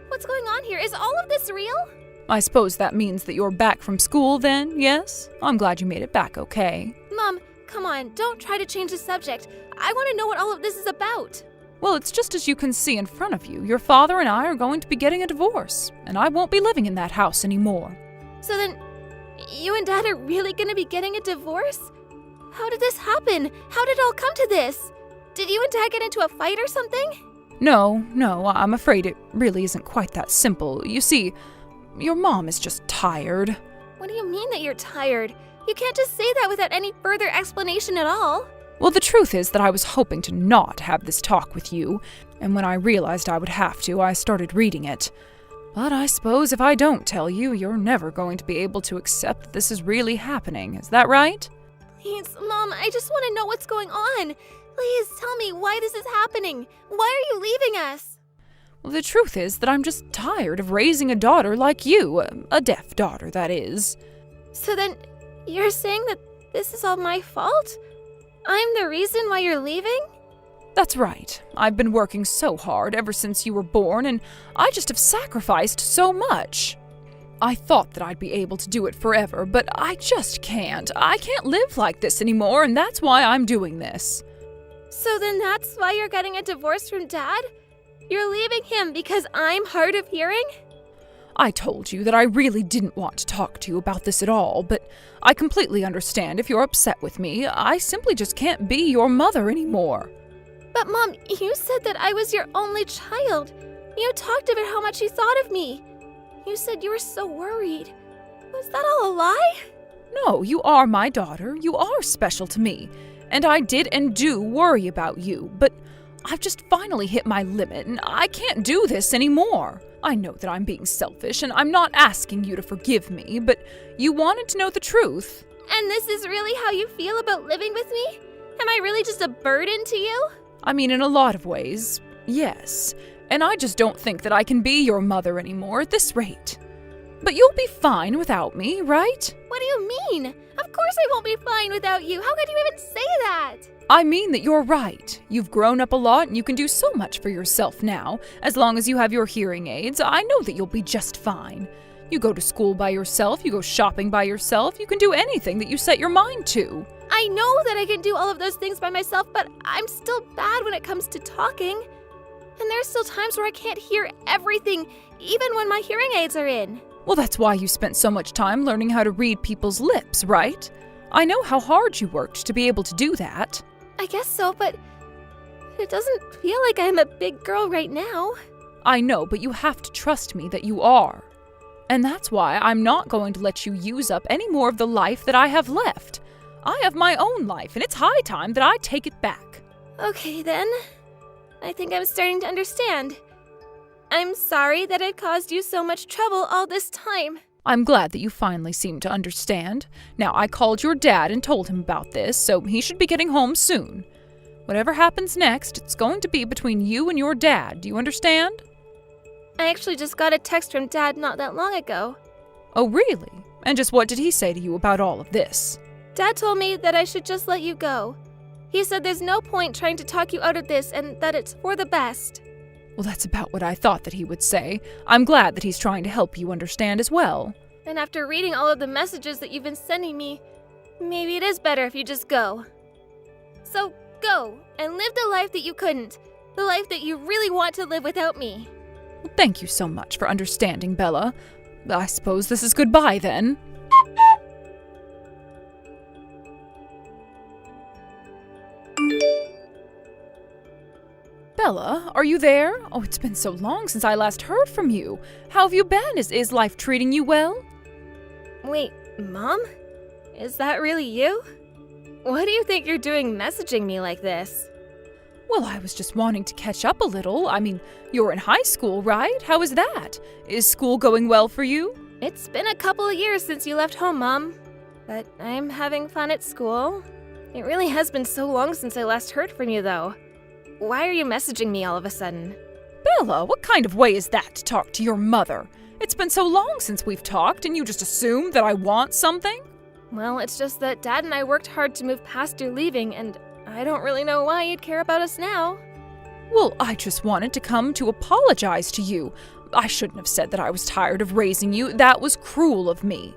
What's going on here? Is all of this real? I suppose that means that you're back from school then, yes? I'm glad you made it back okay. Mom, come on, don't try to change the subject. I want to know what all of this is about. Well, it's just as you can see in front of you. Your father and I are going to be getting a divorce, and I won't be living in that house anymore. So then, you and Dad are really going to be getting a divorce? How did this happen? How did it all come to this? Did you and Dad get into a fight or something? No, I'm afraid it really isn't quite that simple. You see, your mom is just tired. What do you mean that you're tired? You can't just say that without any further explanation at all. Well, the truth is that I was hoping to not have this talk with you, and when I realized I would have to, I started reading it. But I suppose if I don't tell you, you're never going to be able to accept that this is really happening. Is that right? Please, Mom, I just want to know what's going on. Please tell me why this is happening. Why are you leaving us? Well, the truth is that I'm just tired of raising a daughter like you, a deaf daughter, that is. So then, you're saying that this is all my fault? I'm the reason why you're leaving? That's right. I've been working so hard ever since you were born, and I just have sacrificed so much. I thought that I'd be able to do it forever, but I just can't. I can't live like this anymore, and that's why I'm doing this. So then that's why you're getting a divorce from Dad? You're leaving him because I'm hard of hearing? I told you that I really didn't want to talk to you about this at all, but I completely understand if you're upset with me. I simply just can't be your mother anymore. But Mom, you said that I was your only child. You talked about how much you thought of me. You said you were so worried. Was that all a lie? No, you are my daughter. You are special to me. And I did and do worry about you, but I've just finally hit my limit and I can't do this anymore. I know that I'm being selfish and I'm not asking you to forgive me, but you wanted to know the truth. And this is really how you feel about living with me? Am I really just a burden to you? I mean, in a lot of ways, yes. And I just don't think that I can be your mother anymore at this rate. But you'll be fine without me, right? What do you mean? Of course I won't be fine without you. How could you even say that? I mean that you're right. You've grown up a lot and you can do so much for yourself now. As long as you have your hearing aids, I know that you'll be just fine. You go to school by yourself, you go shopping by yourself, you can do anything that you set your mind to. I know that I can do all of those things by myself, but I'm still bad when it comes to talking. And there's still times where I can't hear everything, even when my hearing aids are in. Well, that's why you spent so much time learning how to read people's lips, right? I know how hard you worked to be able to do that. I guess so, but it doesn't feel like I'm a big girl right now. I know, but you have to trust me that you are. And that's why I'm not going to let you use up any more of the life that I have left. I have my own life, and it's high time that I take it back. Okay, then. I think I'm starting to understand. I'm sorry that I caused you so much trouble all this time. I'm glad that you finally seem to understand. Now, I called your dad and told him about this, so he should be getting home soon. Whatever happens next, it's going to be between you and your dad. Do you understand? I actually just got a text from Dad not that long ago. Oh, really? And just what did he say to you about all of this? Dad told me that I should just let you go. He said there's no point trying to talk you out of this and that it's for the best. Well, that's about what I thought that he would say. I'm glad that he's trying to help you understand as well. And after reading all of the messages that you've been sending me, maybe it is better if you just go. So go and live the life that you couldn't, the life that you really want to live without me. Well, thank you so much for understanding, Bella. I suppose this is goodbye then. Bella, are you there? Oh, it's been so long since I last heard from you. How have you been? Is life treating you well? Wait, Mom? Is that really you? What do you think you're doing messaging me like this? Well, I was just wanting to catch up a little. I mean, you're in high school, right? How is that? Is school going well for you? It's been a couple of years since you left home, Mom. But I'm having fun at school. It really has been so long since I last heard from you, though. Why are you messaging me all of a sudden? Bella, what kind of way is that to talk to your mother? It's been so long since we've talked, and you just assume that I want something? Well, it's just that Dad and I worked hard to move past your leaving, and I don't really know why you'd care about us now. Well, I just wanted to come to apologize to you. I shouldn't have said that I was tired of raising you. That was cruel of me.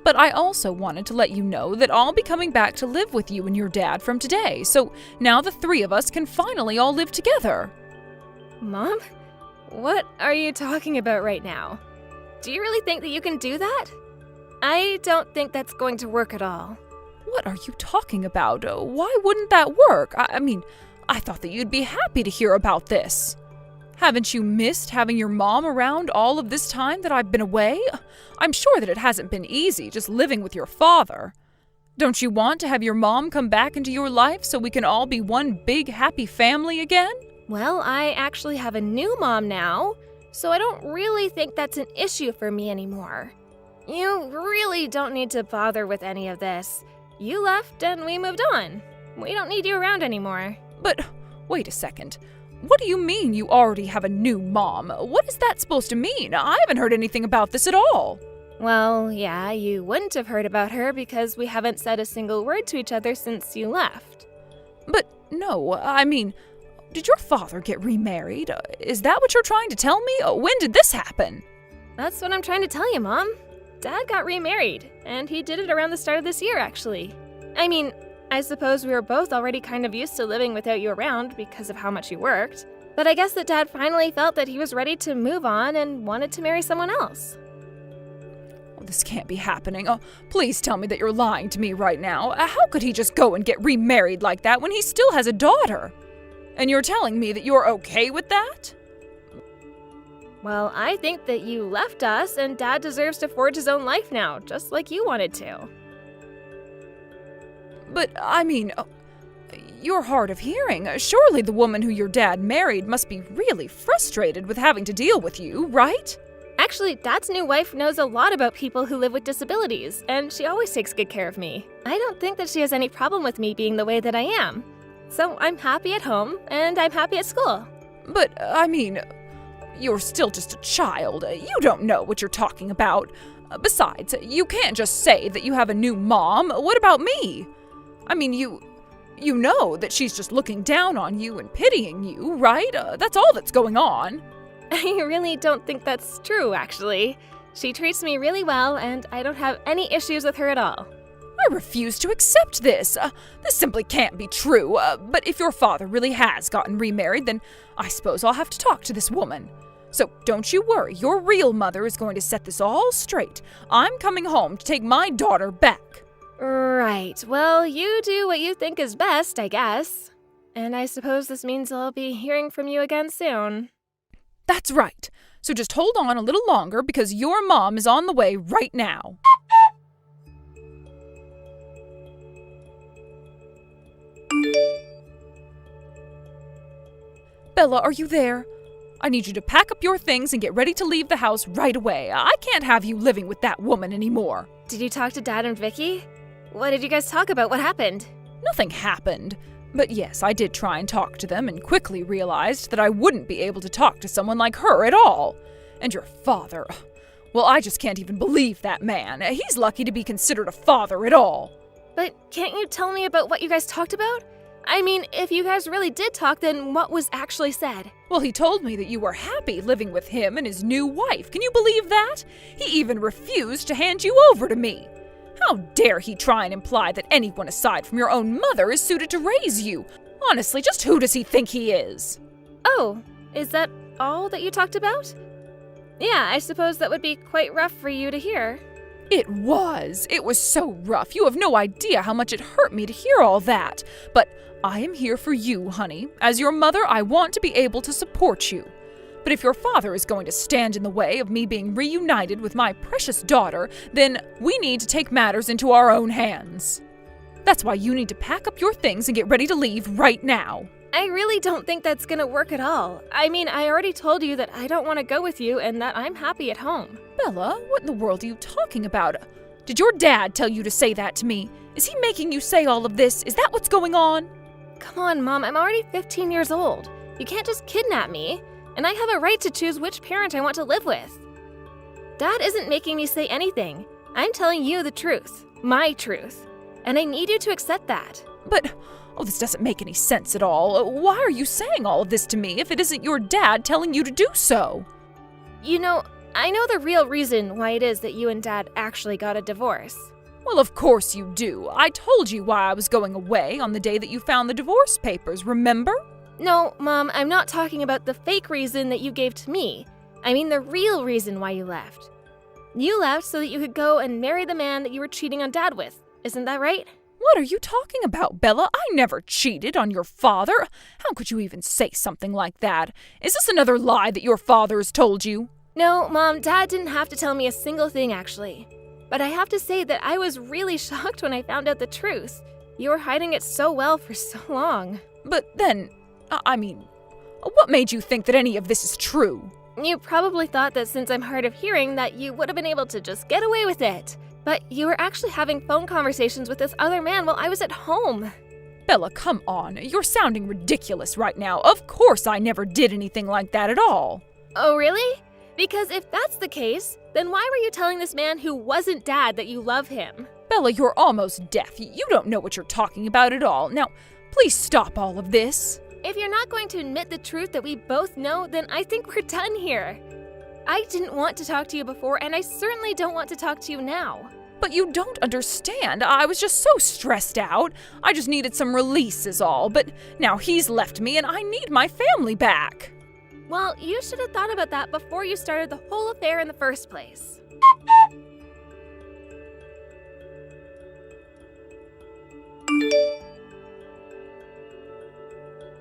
But I also wanted to let you know that I'll be coming back to live with you and your dad from today, so now the three of us can finally all live together. Mom? What are you talking about right now? Do you really think that you can do that? I don't think that's going to work at all. What are you talking about? Why wouldn't that work? I mean, I thought that you'd be happy to hear about this. Haven't you missed having your mom around all of this time that I've been away? I'm sure that it hasn't been easy just living with your father. Don't you want to have your mom come back into your life so we can all be one big happy family again? Well, I actually have a new mom now, so I don't really think that's an issue for me anymore. You really don't need to bother with any of this. You left and we moved on. We don't need you around anymore. But wait a second. What do you mean you already have a new mom? What is that supposed to mean? I haven't heard anything about this at all. Well, yeah, you wouldn't have heard about her because we haven't said a single word to each other since you left. But no, I mean, did your father get remarried? Is that what you're trying to tell me? When did this happen? That's what I'm trying to tell you, Mom. Dad got remarried, and he did it around the start of this year, actually. I mean, I suppose we were both already kind of used to living without you around because of how much you worked. But I guess that Dad finally felt that he was ready to move on and wanted to marry someone else. Oh, this can't be happening. Oh, please tell me that you're lying to me right now. How could he just go and get remarried like that when he still has a daughter? And you're telling me that you're okay with that? Well, I think that you left us and Dad deserves to forge his own life now, just like you wanted to. But, I mean, you're hard of hearing. Surely the woman who your dad married must be really frustrated with having to deal with you, right? Actually, Dad's new wife knows a lot about people who live with disabilities, and she always takes good care of me. I don't think that she has any problem with me being the way that I am. So I'm happy at home, and I'm happy at school. But, I mean, you're still just a child. You don't know what you're talking about. Besides, you can't just say that you have a new mom. What about me? I mean, you know that she's just looking down on you and pitying you, right? That's all that's going on. I really don't think that's true, actually. She treats me really well, and I don't have any issues with her at all. I refuse to accept this. This simply can't be true. But if your father really has gotten remarried, then I suppose I'll have to talk to this woman. So don't you worry, your real mother is going to set this all straight. I'm coming home to take my daughter back. Right. Well, you do what you think is best, I guess. And I suppose this means I'll be hearing from you again soon. That's right. So just hold on a little longer because your mom is on the way right now. Bella, are you there? I need you to pack up your things and get ready to leave the house right away. I can't have you living with that woman anymore. Did you talk to Dad and Vicky? What did you guys talk about? What happened? Nothing happened. But yes, I did try and talk to them and quickly realized that I wouldn't be able to talk to someone like her at all. And your father. Well, I just can't even believe that man. He's lucky to be considered a father at all. But can't you tell me about what you guys talked about? I mean, if you guys really did talk, then what was actually said? Well, he told me that you were happy living with him and his new wife. Can you believe that? He even refused to hand you over to me. How dare he try and imply that anyone aside from your own mother is suited to raise you? Honestly, just who does he think he is? Oh, is that all that you talked about? Yeah, I suppose that would be quite rough for you to hear. It was. It was so rough. You have no idea how much it hurt me to hear all that. But I am here for you, honey. As your mother, I want to be able to support you. But if your father is going to stand in the way of me being reunited with my precious daughter, then we need to take matters into our own hands. That's why you need to pack up your things and get ready to leave right now. I really don't think that's gonna work at all. I mean, I already told you that I don't want to go with you and that I'm happy at home. Bella, what in the world are you talking about? Did your dad tell you to say that to me? Is he making you say all of this? Is that what's going on? Come on, Mom, I'm already 15 years old. You can't just kidnap me. And I have a right to choose which parent I want to live with. Dad isn't making me say anything. I'm telling you the truth. My truth. And I need you to accept that. But, this doesn't make any sense at all. Why are you saying all of this to me if it isn't your dad telling you to do so? You know, I know the real reason why it is that you and Dad actually got a divorce. Well, of course you do. I told you why I was going away on the day that you found the divorce papers, remember? No, Mom, I'm not talking about the fake reason that you gave to me. I mean the real reason why you left. You left so that you could go and marry the man that you were cheating on Dad with. Isn't that right? What are you talking about, Bella? I never cheated on your father. How could you even say something like that? Is this another lie that your father has told you? No, Mom, Dad didn't have to tell me a single thing, actually. But I have to say that I was really shocked when I found out the truth. You were hiding it so well for so long. But then, what made you think that any of this is true? You probably thought that since I'm hard of hearing that you would have been able to just get away with it. But you were actually having phone conversations with this other man while I was at home. Bella, come on. You're sounding ridiculous right now. Of course I never did anything like that at all. Oh, really? Because if that's the case, then why were you telling this man who wasn't Dad that you love him? Bella, you're almost deaf. You don't know what you're talking about at all. Now, please stop all of this. If you're not going to admit the truth that we both know, then I think we're done here. I didn't want to talk to you before, and I certainly don't want to talk to you now. But you don't understand. I was just so stressed out. I just needed some release is all. But now he's left me, and I need my family back. Well, you should have thought about that before you started the whole affair in the first place.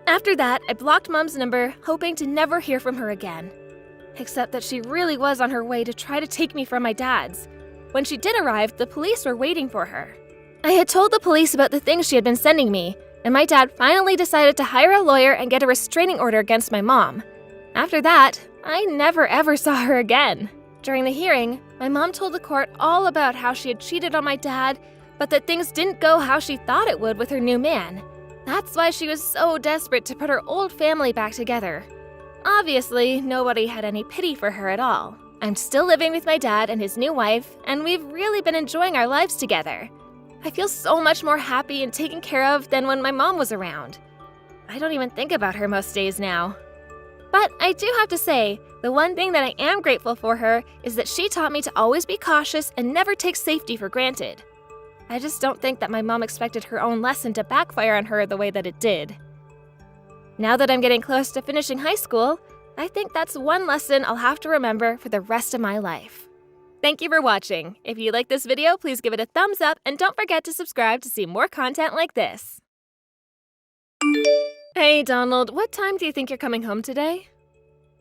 After that, I blocked Mom's number, hoping to never hear from her again. Except that she really was on her way to try to take me from my dad's. When she did arrive, the police were waiting for her. I had told the police about the things she had been sending me, and my dad finally decided to hire a lawyer and get a restraining order against my mom. After that, I never ever saw her again. During the hearing, my mom told the court all about how she had cheated on my dad, but that things didn't go how she thought it would with her new man. That's why she was so desperate to put her old family back together. Obviously, nobody had any pity for her at all. I'm still living with my dad and his new wife, and we've really been enjoying our lives together. I feel so much more happy and taken care of than when my mom was around. I don't even think about her most days now. But I do have to say, the one thing that I am grateful for her is that she taught me to always be cautious and never take safety for granted. I just don't think that my mom expected her own lesson to backfire on her the way that it did. Now that I'm getting close to finishing high school, I think that's one lesson I'll have to remember for the rest of my life. Thank you for watching. If you like this video, please give it a thumbs up and don't forget to subscribe to see more content like this. Hey Donald, what time do you think you're coming home today?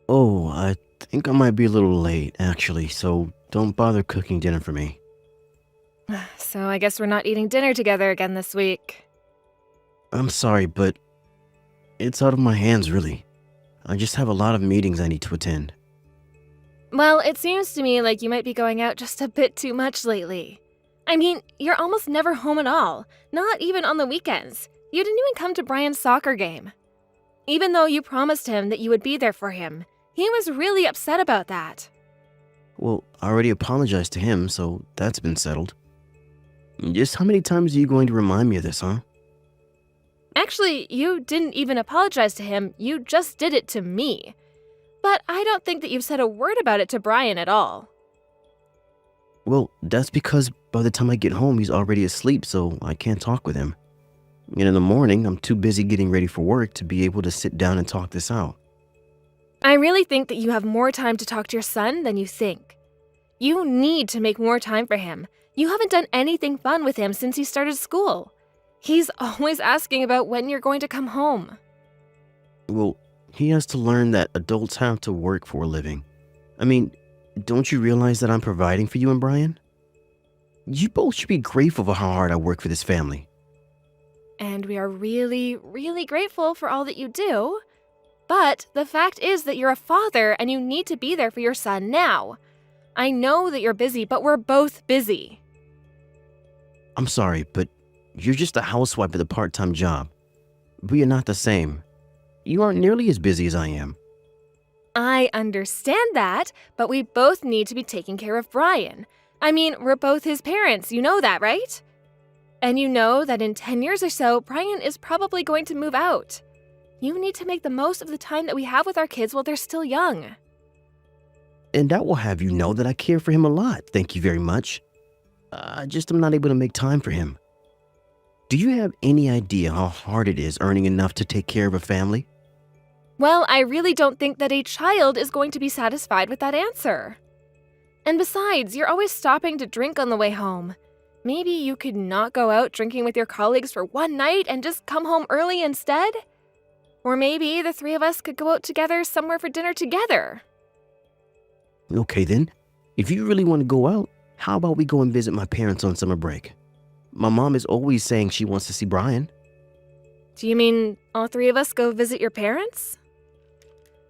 Oh, I think I might be a little late, actually, so don't bother cooking dinner for me. So I guess we're not eating dinner together again this week. I'm sorry, but it's out of my hands, really. I just have a lot of meetings I need to attend. Well, it seems to me like you might be going out just a bit too much lately. I mean, you're almost never home at all, not even on the weekends. You didn't even come to Brian's soccer game. Even though you promised him that you would be there for him, he was really upset about that. Well, I already apologized to him, so that's been settled. Just how many times are you going to remind me of this, huh? Actually, you didn't even apologize to him, you just did it to me. But I don't think that you've said a word about it to Brian at all. Well, that's because by the time I get home, he's already asleep, so I can't talk with him. And in the morning, I'm too busy getting ready for work to be able to sit down and talk this out. I really think that you have more time to talk to your son than you think. You need to make more time for him. You haven't done anything fun with him since he started school. He's always asking about when you're going to come home. Well, he has to learn that adults have to work for a living. I mean, don't you realize that I'm providing for you and Brian? You both should be grateful for how hard I work for this family. And we are really, really grateful for all that you do. But the fact is that you're a father and you need to be there for your son now. I know that you're busy, but we're both busy. I'm sorry, but you're just a housewife with a part-time job. We are not the same. You aren't nearly as busy as I am. I understand that, but we both need to be taking care of Brian. I mean, we're both his parents, you know that, right? And you know that in 10 years or so, Brian is probably going to move out. You need to make the most of the time that we have with our kids while they're still young. And that will have you know that I care for him a lot, thank you very much. I just am not able to make time for him. Do you have any idea how hard it is earning enough to take care of a family? Well, I really don't think that a child is going to be satisfied with that answer. And besides, you're always stopping to drink on the way home. Maybe you could not go out drinking with your colleagues for one night and just come home early instead? Or maybe the three of us could go out together somewhere for dinner together. Okay then, if you really want to go out, how about we go and visit my parents on summer break? My mom is always saying she wants to see Brian. Do you mean all three of us go visit your parents?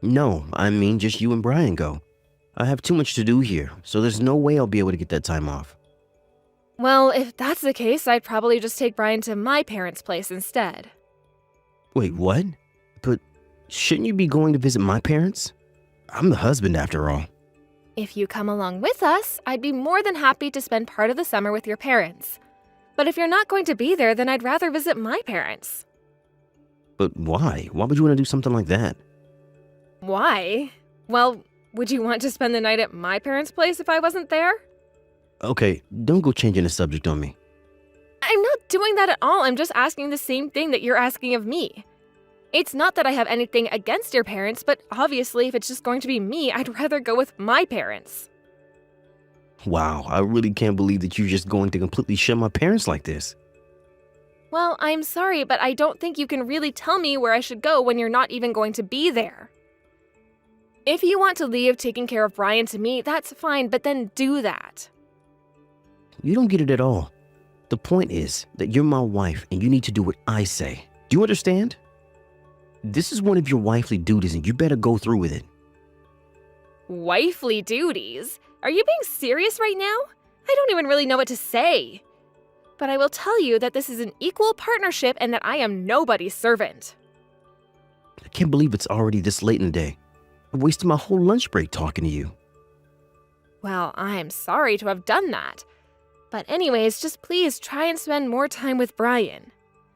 No, I mean just you and Brian go. I have too much to do here, so there's no way I'll be able to get that time off. Well, if that's the case, I'd probably just take Brian to my parents' place instead. Wait, what? But shouldn't you be going to visit my parents? I'm the husband after all. If you come along with us, I'd be more than happy to spend part of the summer with your parents. But if you're not going to be there, then I'd rather visit my parents. But why? Why would you want to do something like that? Why? Well, would you want to spend the night at my parents' place if I wasn't there? Okay, don't go changing the subject on me. I'm not doing that at all. I'm just asking the same thing that you're asking of me. It's not that I have anything against your parents, but obviously if it's just going to be me, I'd rather go with my parents. Wow, I really can't believe that you're just going to completely shun my parents like this. Well, I'm sorry, but I don't think you can really tell me where I should go when you're not even going to be there. If you want to leave taking care of Brian to me, that's fine, but then do that. You don't get it at all. The point is that you're my wife and you need to do what I say. Do you understand? This is one of your wifely duties and you better go through with it. Wifely duties? Are you being serious right now? I don't even really know what to say. But I will tell you that this is an equal partnership and that I am nobody's servant. I can't believe it's already this late in the day. I wasted my whole lunch break talking to you. Well, I'm sorry to have done that. But anyways, just please try and spend more time with Brian.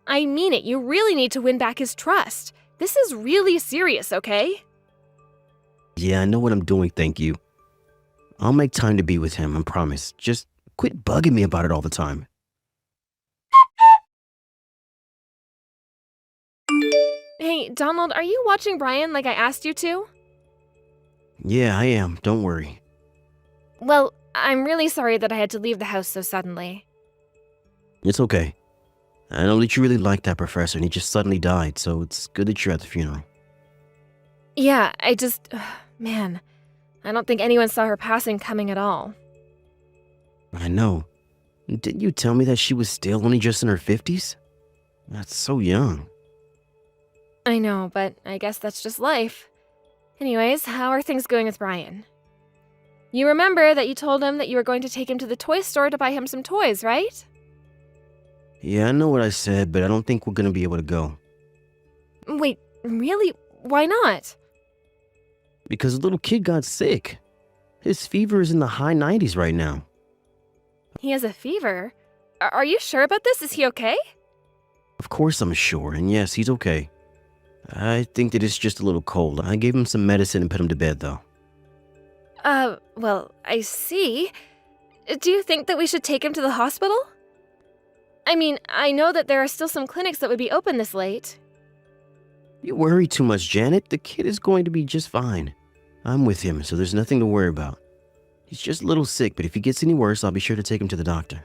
I mean it, you really need to win back his trust. This is really serious, okay? Yeah, I know what I'm doing, thank you. I'll make time to be with him, I promise. Just quit bugging me about it all the time. Hey, Donald, are you watching Brian like I asked you to? Yeah, I am, don't worry. Well, I'm really sorry that I had to leave the house so suddenly. It's okay. I know that you really liked that professor and he just suddenly died, so it's good that you're at the funeral. Yeah, man, I don't think anyone saw her passing coming at all. I know. Didn't you tell me that she was still only just in her 50s? That's so young. I know, but I guess that's just life. Anyways, how are things going with Brian? You remember that you told him that you were going to take him to the toy store to buy him some toys, right? Yeah, I know what I said, but I don't think we're gonna be able to go. Wait, really? Why not? Because the little kid got sick. His fever is in the high 90s right now. He has a fever? Are you sure about this? Is he okay? Of course I'm sure, and yes, he's okay. I think that it's just a little cold. I gave him some medicine and put him to bed, though. Well, I see. Do you think that we should take him to the hospital? I mean, I know that there are still some clinics that would be open this late. You worry too much, Janet. The kid is going to be just fine. I'm with him, so there's nothing to worry about. He's just a little sick, but if he gets any worse, I'll be sure to take him to the doctor.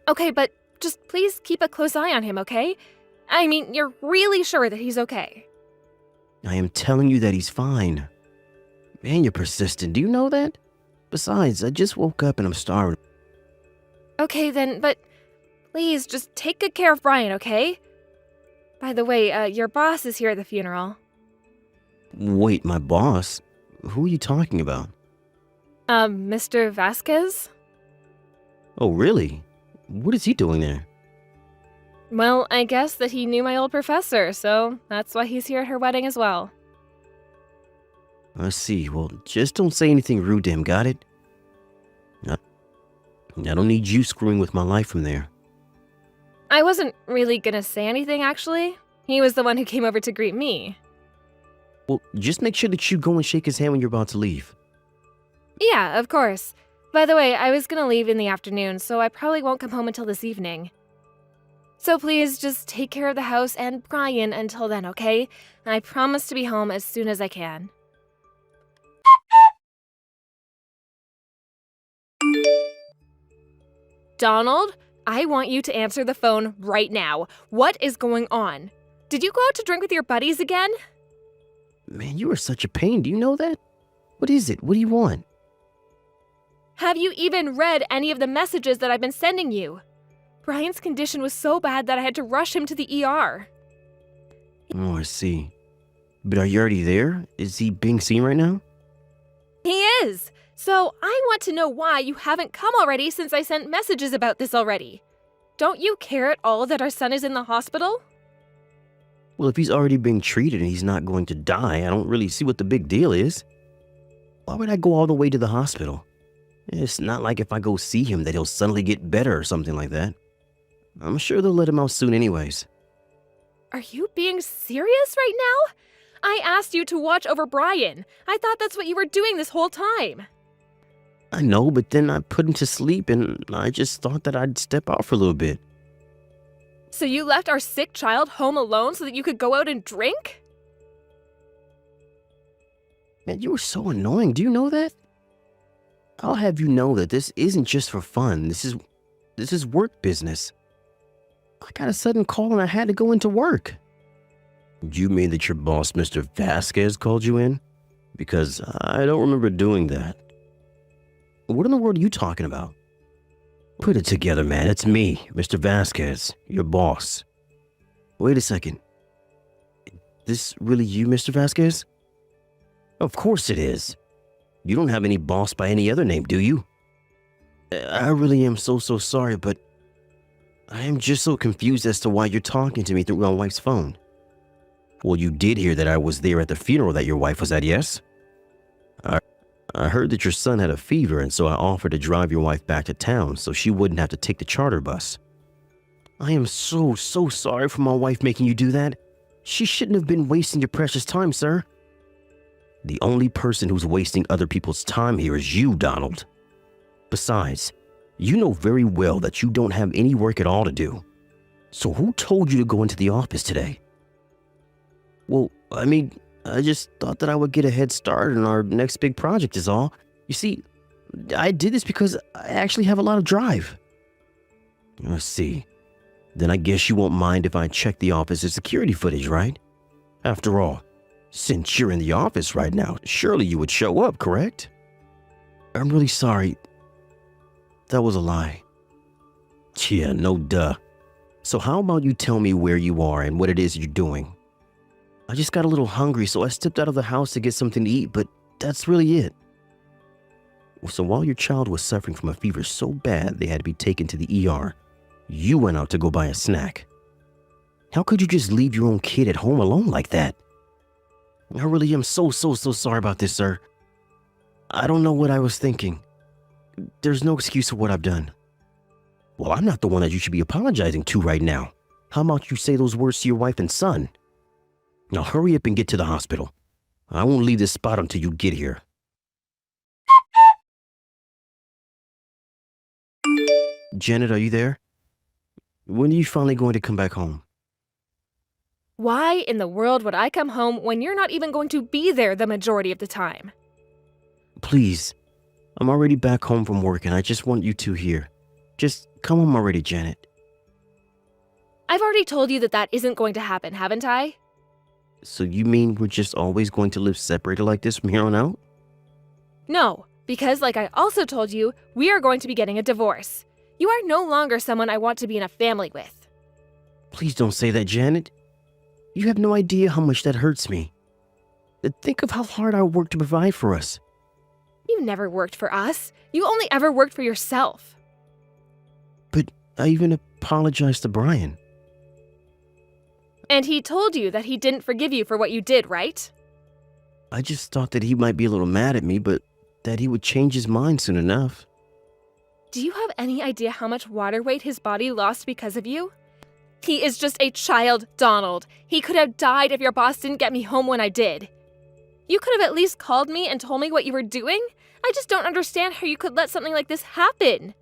Okay, but just please keep a close eye on him, okay? I mean, you're really sure that he's okay? I am telling you that he's fine. Man, you're persistent. Do you know that? Besides, I just woke up and I'm starving. Okay then, but please just take good care of Brian, okay? By the way, your boss is here at the funeral. Wait, my boss? Who are you talking about? Mr. Vasquez? Oh, really? What is he doing there? Well, I guess that he knew my old professor, so that's why he's here at her wedding as well. I see. Well, just don't say anything rude to him, got it? I don't need you screwing with my life from there. I wasn't really gonna say anything, actually. He was the one who came over to greet me. Well, just make sure that you go and shake his hand when you're about to leave. Yeah, of course. By the way, I was gonna leave in the afternoon, so I probably won't come home until this evening. So please just take care of the house and Brian until then, okay? I promise to be home as soon as I can. Donald, I want you to answer the phone right now. What is going on? Did you go out to drink with your buddies again? Man, you are such a pain. Do you know that? What is it? What do you want? Have you even read any of the messages that I've been sending you? Brian's condition was so bad that I had to rush him to the ER. Oh, I see. But are you already there? Is he being seen right now? He is! So I want to know why you haven't come already since I sent messages about this already. Don't you care at all that our son is in the hospital? Well, if he's already being treated and he's not going to die, I don't really see what the big deal is. Why would I go all the way to the hospital? It's not like if I go see him that he'll suddenly get better or something like that. I'm sure they'll let him out soon anyways. Are you being serious right now? I asked you to watch over Brian. I thought that's what you were doing this whole time. I know, but then I put him to sleep and I just thought that I'd step out for a little bit. So you left our sick child home alone so that you could go out and drink? Man, you were so annoying. Do you know that? I'll have you know that this isn't just for fun. This is work business. I got a sudden call and I had to go into work. You mean that your boss, Mr. Vasquez, called you in? Because I don't remember doing that. What in the world are you talking about? Put it together, man. It's me, Mr. Vasquez, your boss. Wait a second. This really you, Mr. Vasquez? Of course it is. You don't have any boss by any other name, do you? I really am so sorry, but I am just so confused as to why you're talking to me through my wife's phone. Well, you did hear that I was there at the funeral that your wife was at, yes? I heard that your son had a fever, and so I offered to drive your wife back to town so she wouldn't have to take the charter bus. I am so sorry for my wife making you do that. She shouldn't have been wasting your precious time, sir. The only person who's wasting other people's time here is you, Donald. Besides, you know very well that you don't have any work at all to do. So who told you to go into the office today? Well, I mean, I just thought that I would get a head start on our next big project is all. You see, I did this because I actually have a lot of drive. Let's see. Then I guess you won't mind if I check the office's security footage, right? After all, since you're in the office right now, surely you would show up, correct? I'm really sorry. That was a lie. Yeah, no duh. So how about you tell me where you are and what it is you're doing? I just got a little hungry, so I stepped out of the house to get something to eat, but that's really it. So while your child was suffering from a fever so bad they had to be taken to the ER, you went out to go buy a snack. How could you just leave your own kid at home alone like that? I really am so sorry about this, sir. I don't know what I was thinking. There's no excuse for what I've done. Well, I'm not the one that you should be apologizing to right now. How about you say those words to your wife and son? Now hurry up and get to the hospital. I won't leave this spot until you get here. Janet, are you there? When are you finally going to come back home? Why in the world would I come home when you're not even going to be there the majority of the time? Please. I'm already back home from work and I just want you two here. Just come home already, Janet. I've already told you that that isn't going to happen, haven't I? So you mean we're just always going to live separated like this from here on out? No, because like I also told you, we are going to be getting a divorce. You are no longer someone I want to be in a family with. Please don't say that, Janet. You have no idea how much that hurts me. Think of how hard I worked to provide for us. You never worked for us. You only ever worked for yourself. But I even apologized to Brian. And he told you that he didn't forgive you for what you did, right? I just thought that he might be a little mad at me, but that he would change his mind soon enough. Do you have any idea how much water weight his body lost because of you? He is just a child, Donald. He could have died if your boss didn't get me home when I did. You could have at least called me and told me what you were doing. I just don't understand how you could let something like this happen.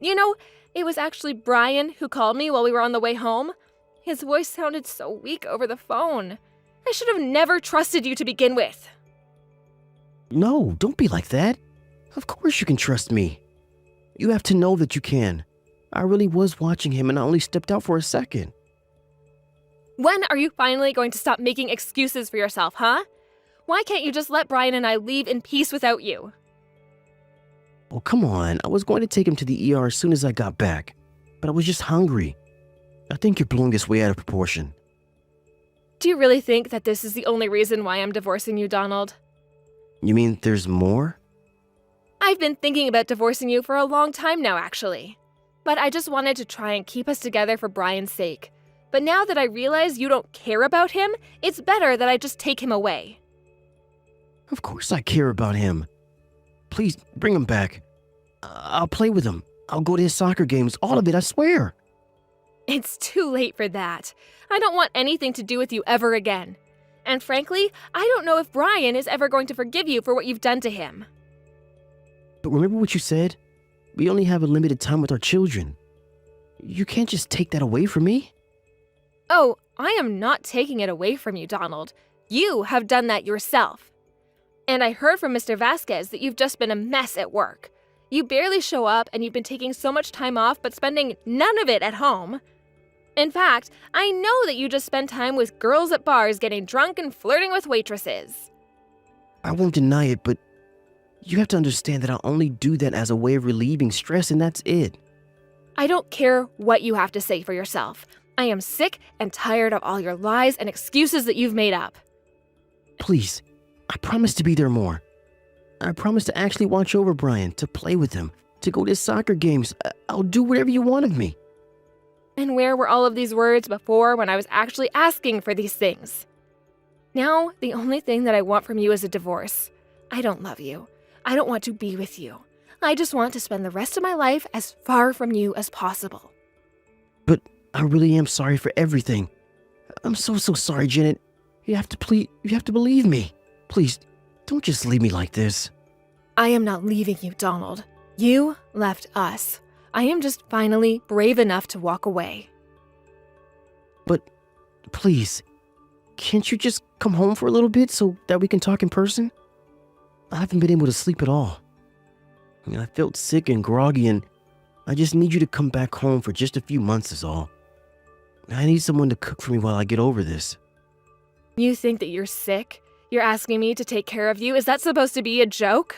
You know, it was actually Brian who called me while we were on the way home. His voice sounded so weak over the phone. I should have never trusted you to begin with. No, don't be like that. Of course you can trust me. You have to know that you can. I really was watching him and I only stepped out for a second. When are you finally going to stop making excuses for yourself, huh? Why can't you just let Brian and I leave in peace without you? Oh, come on. I was going to take him to the ER as soon as I got back, but I was just hungry. I think you're blowing this way out of proportion. Do you really think that this is the only reason why I'm divorcing you, Donald? You mean there's more? I've been thinking about divorcing you for a long time now, actually. But I just wanted to try and keep us together for Brian's sake. But now that I realize you don't care about him, it's better that I just take him away. Of course I care about him. Please, bring him back. I'll play with him. I'll go to his soccer games, all of it, I swear. It's too late for that. I don't want anything to do with you ever again. And frankly, I don't know if Brian is ever going to forgive you for what you've done to him. But remember what you said? We only have a limited time with our children. You can't just take that away from me. Oh, I am not taking it away from you, Donald. You have done that yourself. And I heard from Mr. Vasquez that you've just been a mess at work. You barely show up and you've been taking so much time off but spending none of it at home. In fact, I know that you just spend time with girls at bars getting drunk and flirting with waitresses. I won't deny it, but you have to understand that I only do that as a way of relieving stress and that's it. I don't care what you have to say for yourself. I am sick and tired of all your lies and excuses that you've made up. Please, I promise to be there more. I promise to actually watch over Brian, to play with him, to go to soccer games. I'll do whatever you want of me. And where were all of these words before when I was actually asking for these things? Now, the only thing that I want from you is a divorce. I don't love you. I don't want to be with you. I just want to spend the rest of my life as far from you as possible. But I really am sorry for everything. I'm so sorry, Janet. You have to believe me. Please, don't just leave me like this. I am not leaving you, Donald. You left us. I am just finally brave enough to walk away. But please, can't you just come home for a little bit so that we can talk in person? I haven't been able to sleep at all. I felt sick and groggy, and I just need you to come back home for just a few months is all. I need someone to cook for me while I get over this. You think that you're sick? You're asking me to take care of you? Is that supposed to be a joke?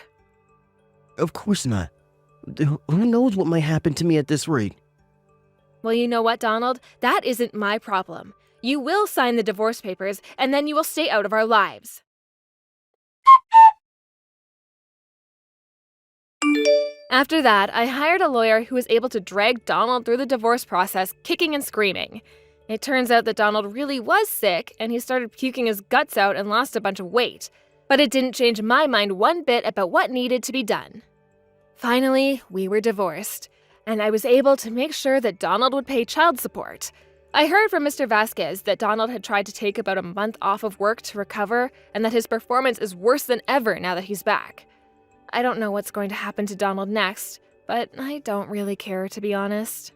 Of course not. Who knows what might happen to me at this rate? Well, you know what, Donald? That isn't my problem. You will sign the divorce papers, and then you will stay out of our lives. After that, I hired a lawyer who was able to drag Donald through the divorce process, kicking and screaming. It turns out that Donald really was sick, and he started puking his guts out and lost a bunch of weight. But it didn't change my mind one bit about what needed to be done. Finally, we were divorced, and I was able to make sure that Donald would pay child support. I heard from Mr. Vasquez that Donald had tried to take about a month off of work to recover, and that his performance is worse than ever now that he's back. I don't know what's going to happen to Donald next, but I don't really care, to be honest.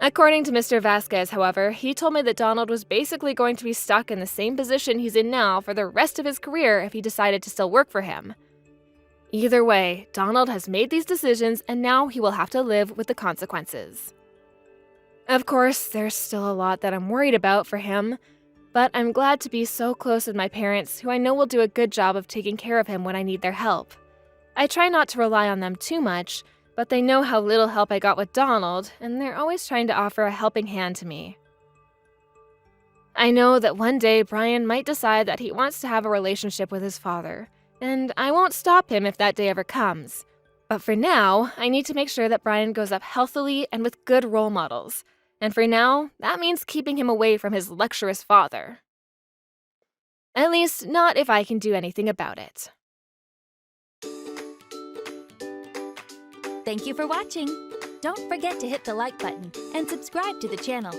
According to Mr. Vasquez, however, he told me that Donald was basically going to be stuck in the same position he's in now for the rest of his career if he decided to still work for him. Either way, Donald has made these decisions, and now he will have to live with the consequences. Of course, there's still a lot that I'm worried about for him, but I'm glad to be so close with my parents, who I know will do a good job of taking care of him when I need their help. I try not to rely on them too much, but they know how little help I got with Donald, and they're always trying to offer a helping hand to me. I know that one day Brian might decide that he wants to have a relationship with his father, and I won't stop him if that day ever comes. But for now, I need to make sure that Brian grows up healthily and with good role models. And for now, that means keeping him away from his lecherous father. At least, not if I can do anything about it. Thank you for watching. Don't forget to hit the like button and subscribe to the channel.